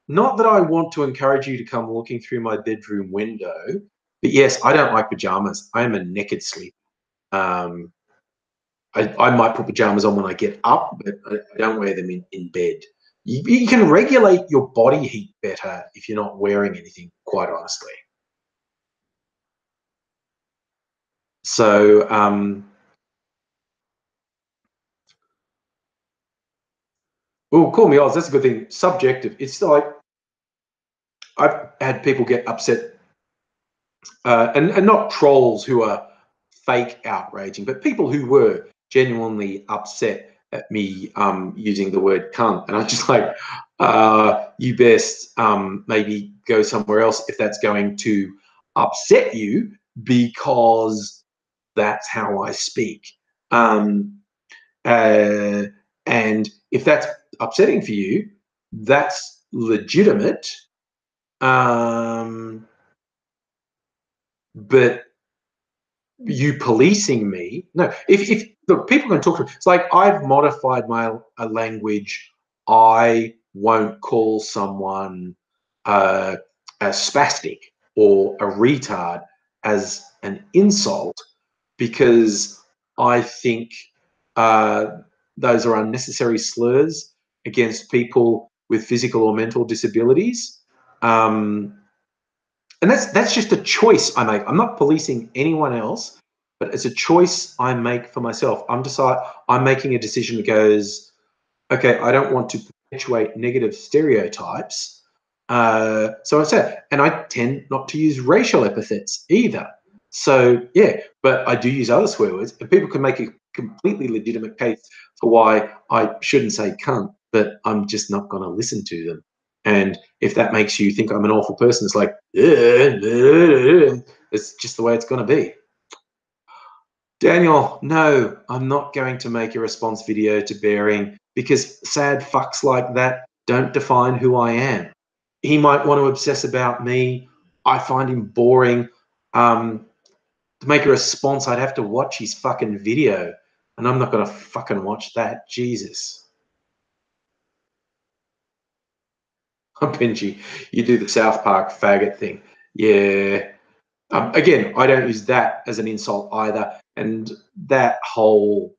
A: not that I want to encourage you to come looking through my bedroom window, but yes, I don't like pajamas. I am a naked sleeper. Um, I might put pajamas on when I get up, but I don't wear them in bed. You can regulate your body heat better if you're not wearing anything, quite honestly. So, well, call me Oz. That's a good thing. Subjective. It's like I've had people get upset and not trolls who are fake outraging, but people who were genuinely upset at me using the word cunt. And I'm just like, you best maybe go somewhere else if that's going to upset you, because that's how I speak. Um, uh, and if that's upsetting for you, that's legitimate. But you policing me? No. If look, people can talk to. It's like I've modified my language. I won't call someone uh, a spastic or a retard as an insult because I think uh, those are unnecessary slurs against people with physical or mental disabilities. Um, and that's just a choice I make. I'm not policing anyone else, but it's a choice I make for myself. I'm making a decision that goes, okay, I don't want to perpetuate negative stereotypes. So I said, and I tend not to use racial epithets either. So yeah, but I do use other swear words, and people can make a completely legitimate case for why I shouldn't say cunt, but I'm just not going to listen to them. And if that makes you think I'm an awful person, it's like, it's just the way it's going to be. Daniel, no, I'm not going to make a response video to Bearing because sad fucks like that don't define who I am. He might want to obsess about me. I find him boring. To make a response, I'd have to watch his fucking video, and I'm not going to fucking watch that. Jesus. Benji, you do the South Park faggot thing. Yeah. Again, I don't use that as an insult either. And that whole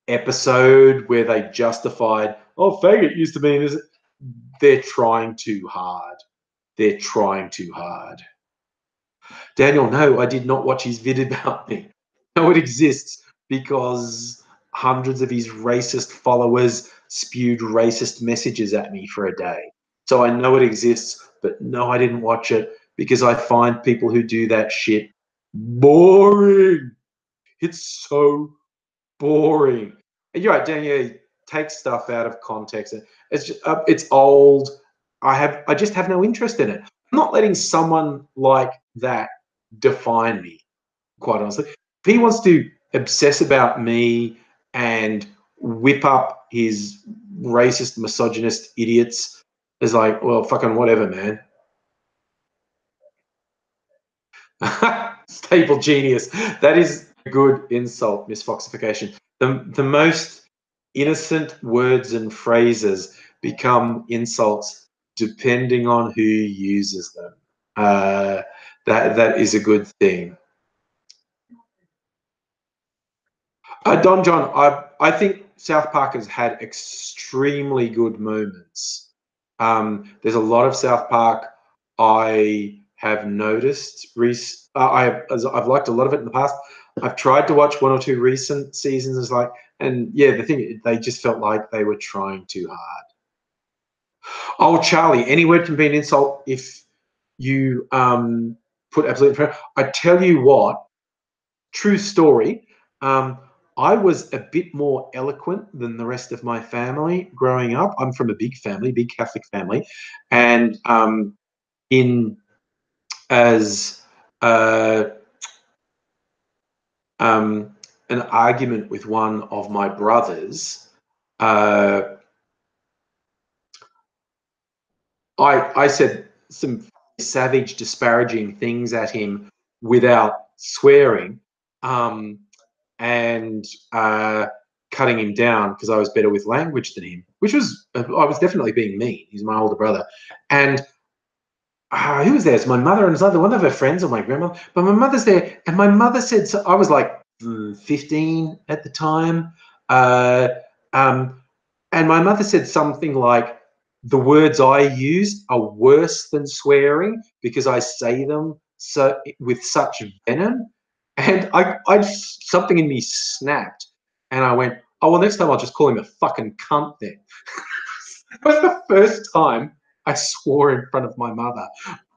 A: episode where they justified, oh, faggot used to mean is they're trying too hard. They're trying too hard. Daniel, no, I did not watch his vid about me. No, it exists because hundreds of his racist followers spewed racist messages at me for a day. So I know it exists, but no, I didn't watch it because I find people who do that shit boring. It's so boring. And you're right, Daniel. Take stuff out of context. It's old. I just have no interest in it. I'm not letting someone like that define me, quite honestly. If he wants to obsess about me and whip up his racist, misogynist idiots, it's like, well, fucking whatever, man. Stable genius. That is a good insult, misfoxification. The most innocent words and phrases become insults depending on who uses them. That is a good thing. Don John, I think South Park has had extremely good moments. There's a lot of South Park I have noticed. I've liked a lot of it in the past. I've tried to watch one or two recent seasons. It's like, and yeah, the thing, they just felt like they were trying too hard. Oh, Charlie, any word can be an insult if you put absolute in front. I tell you what, true story. I was a bit more eloquent than the rest of my family growing up. I'm from a big family, big Catholic family, and in as an argument with one of my brothers, I said some savage, disparaging things at him without swearing, and cutting him down because I was better with language than him, which was, I was definitely being mean. He's my older brother. And who was there? It's my mother and his other one of her friends or my grandmother. But my mother's there, and my mother said, so I was like 15 at the time. Uh, and my mother said something like, the words I use are worse than swearing because I say them so with such venom. And I something in me snapped, and I went, "Oh well, next time I'll just call him a fucking cunt." Then it was the first time I swore in front of my mother.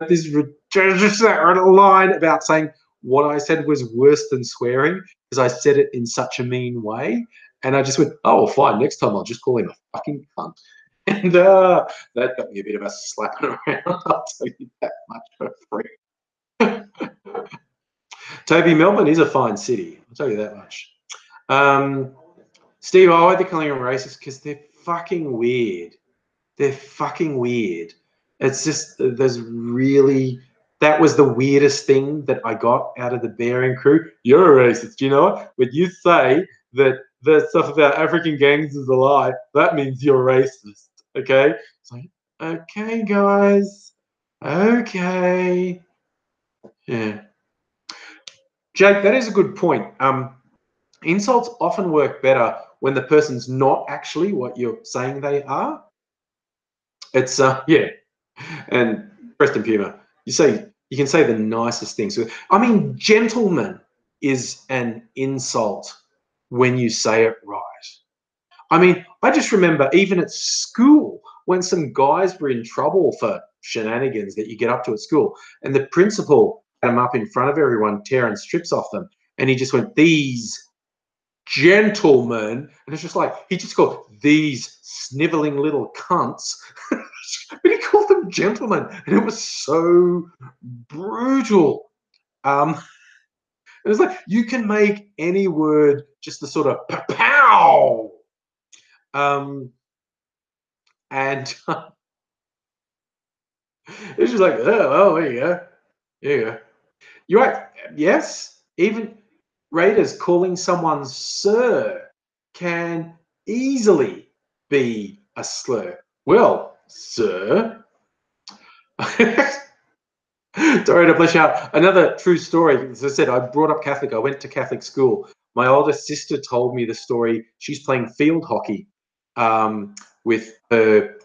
A: This just a line about saying what I said was worse than swearing because I said it in such a mean way, and I just went, "Oh well, fine. Next time I'll just call him a fucking cunt." And that got me a bit of a slap around. I'll tell you that much for free. Toby, Melbourne is a fine city. I'll tell you that much. Steve, I like the calling them racist because they're fucking weird. They're fucking weird. It's just, there's really, that was the weirdest thing that I got out of the Bearing crew. You're a racist, you know? When you say that the stuff about African gangs is a lie, that means you're racist. Okay? It's like, okay, guys. Okay. Yeah. Jake, that is a good point. Insults often work better when the person's not actually what you're saying they are. It's yeah, and Preston Puma. You can say the nicest things. I mean, gentleman is an insult when you say it right. I mean, I just remember even at school when some guys were in trouble for shenanigans that you get up to at school, and the principal had them up in front of everyone, tearing strips off them, and he just went, "These gentlemen," and it's just like he just called these sniveling little cunts, but he called them gentlemen, and it was so brutal. It was like you can make any word just the sort of pow, and it's just like, oh, there you go, there you go. You're right. Yes, even Raiders calling someone sir can easily be a slur. Well, sir. Sorry to flesh out. Another true story. As I said, I brought up Catholic. I went to Catholic school. My older sister told me the story. She's playing field hockey with her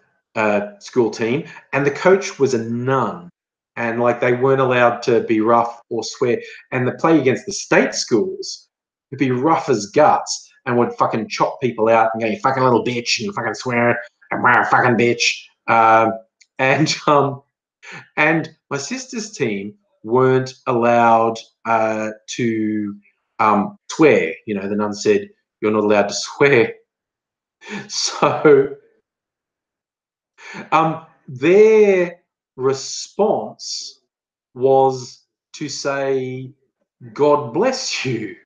A: school team, and the coach was a nun. And like they weren't allowed to be rough or swear. And the play against the state schools would be rough as guts and would fucking chop people out and go, "You fucking little bitch," and fucking swear, and fucking bitch. And and my sister's team weren't allowed to swear. You know, the nun said, "You're not allowed to swear." So their response was to say, "God bless you."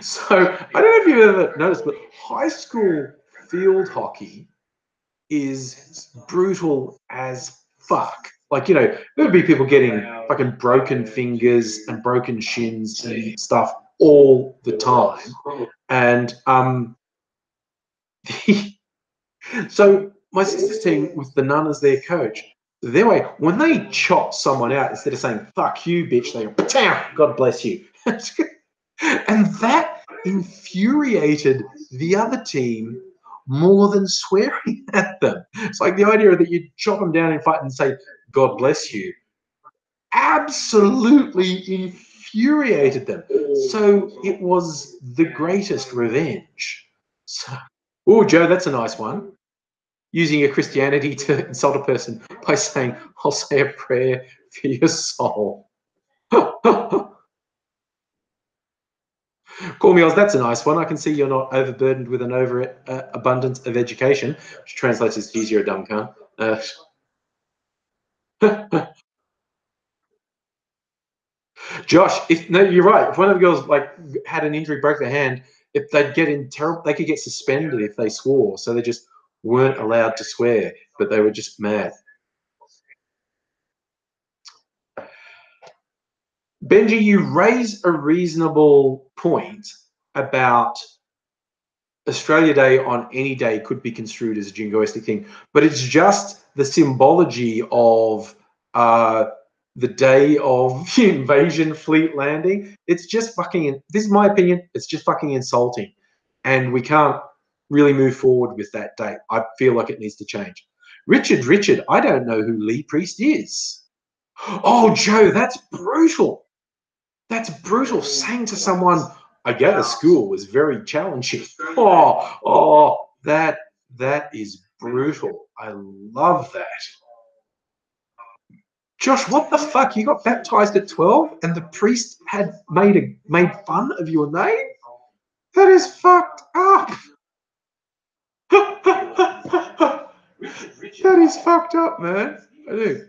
A: So I don't know if you've ever noticed, but high school field hockey is brutal as fuck. Like, you know, there would be people getting fucking broken fingers and broken shins and stuff all the time. And so my sister's team with the nun as their coach, their way, when they chop someone out, instead of saying "fuck you, bitch," they go, "God bless you." And that infuriated the other team more than swearing at them. It's like the idea that you chop them down in fight and say, "God bless you," absolutely infuriated them. So it was the greatest revenge. So, oh, Joe, that's a nice one. Using your Christianity to insult a person by saying, I'll say a prayer for your soul. Call me Oz, that's a nice one. I can see you're not overburdened with an abundance of education, which translates as, geez, you're a dumb cunt. Josh, if no, you're right. If one of the girls like had an injury, broke their hand, if they'd get in terrible, they could get suspended if they swore. So they just weren't allowed to swear, but they were just mad. Benji, you raise a reasonable point about Australia Day on any day could be construed as a jingoistic thing, but it's just the symbology of the day of the invasion fleet landing. It's just fucking, this is my opinion, it's just fucking insulting. And we can't really move forward with that date. I feel like it needs to change. Richard, I don't know who Lee Priest is. Oh, Joe, that's brutal. That's brutal. Saying to someone, I go to school was very challenging. That is brutal. I love that. Josh, what the fuck? You got baptized at 12 and the priest had made fun of your name? That is fucked up. That is fucked up, man. I do.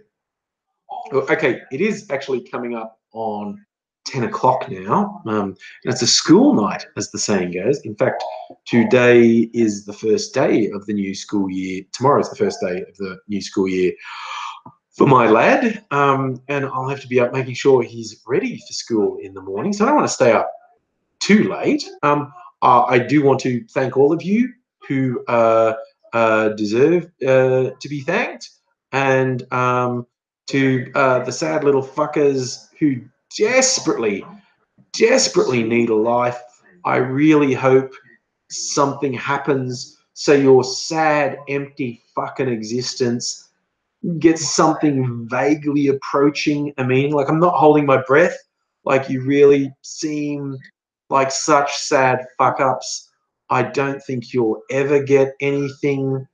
A: Okay, it is actually coming up on 10 o'clock now. And it's a school night, as the saying goes. In fact, today is the first day of the new school year. Tomorrow is the first day of the new school year for my lad. And I'll have to be up making sure he's ready for school in the morning. So I don't want to stay up too late. I do want to thank all of you who deserve to be thanked. And to the sad little fuckers who desperately need a life, I really hope something happens so your sad, empty fucking existence gets something vaguely approaching a meaning. Like, I'm not holding my breath. Like, you really seem like such sad fuck ups. I don't think you'll ever get anything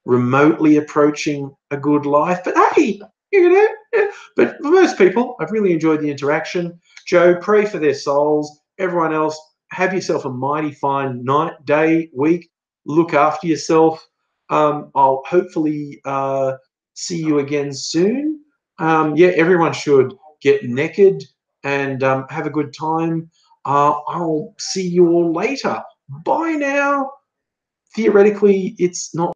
A: remotely approaching a good life. But hey, you know, yeah. But for most people, I've really enjoyed the interaction. Joe, pray for their souls. Everyone else, have yourself a mighty fine night, day, week. Look after yourself. I'll hopefully see you again soon. Yeah, everyone should get naked and have a good time. I'll see you all later. Bye now. Theoretically, it's not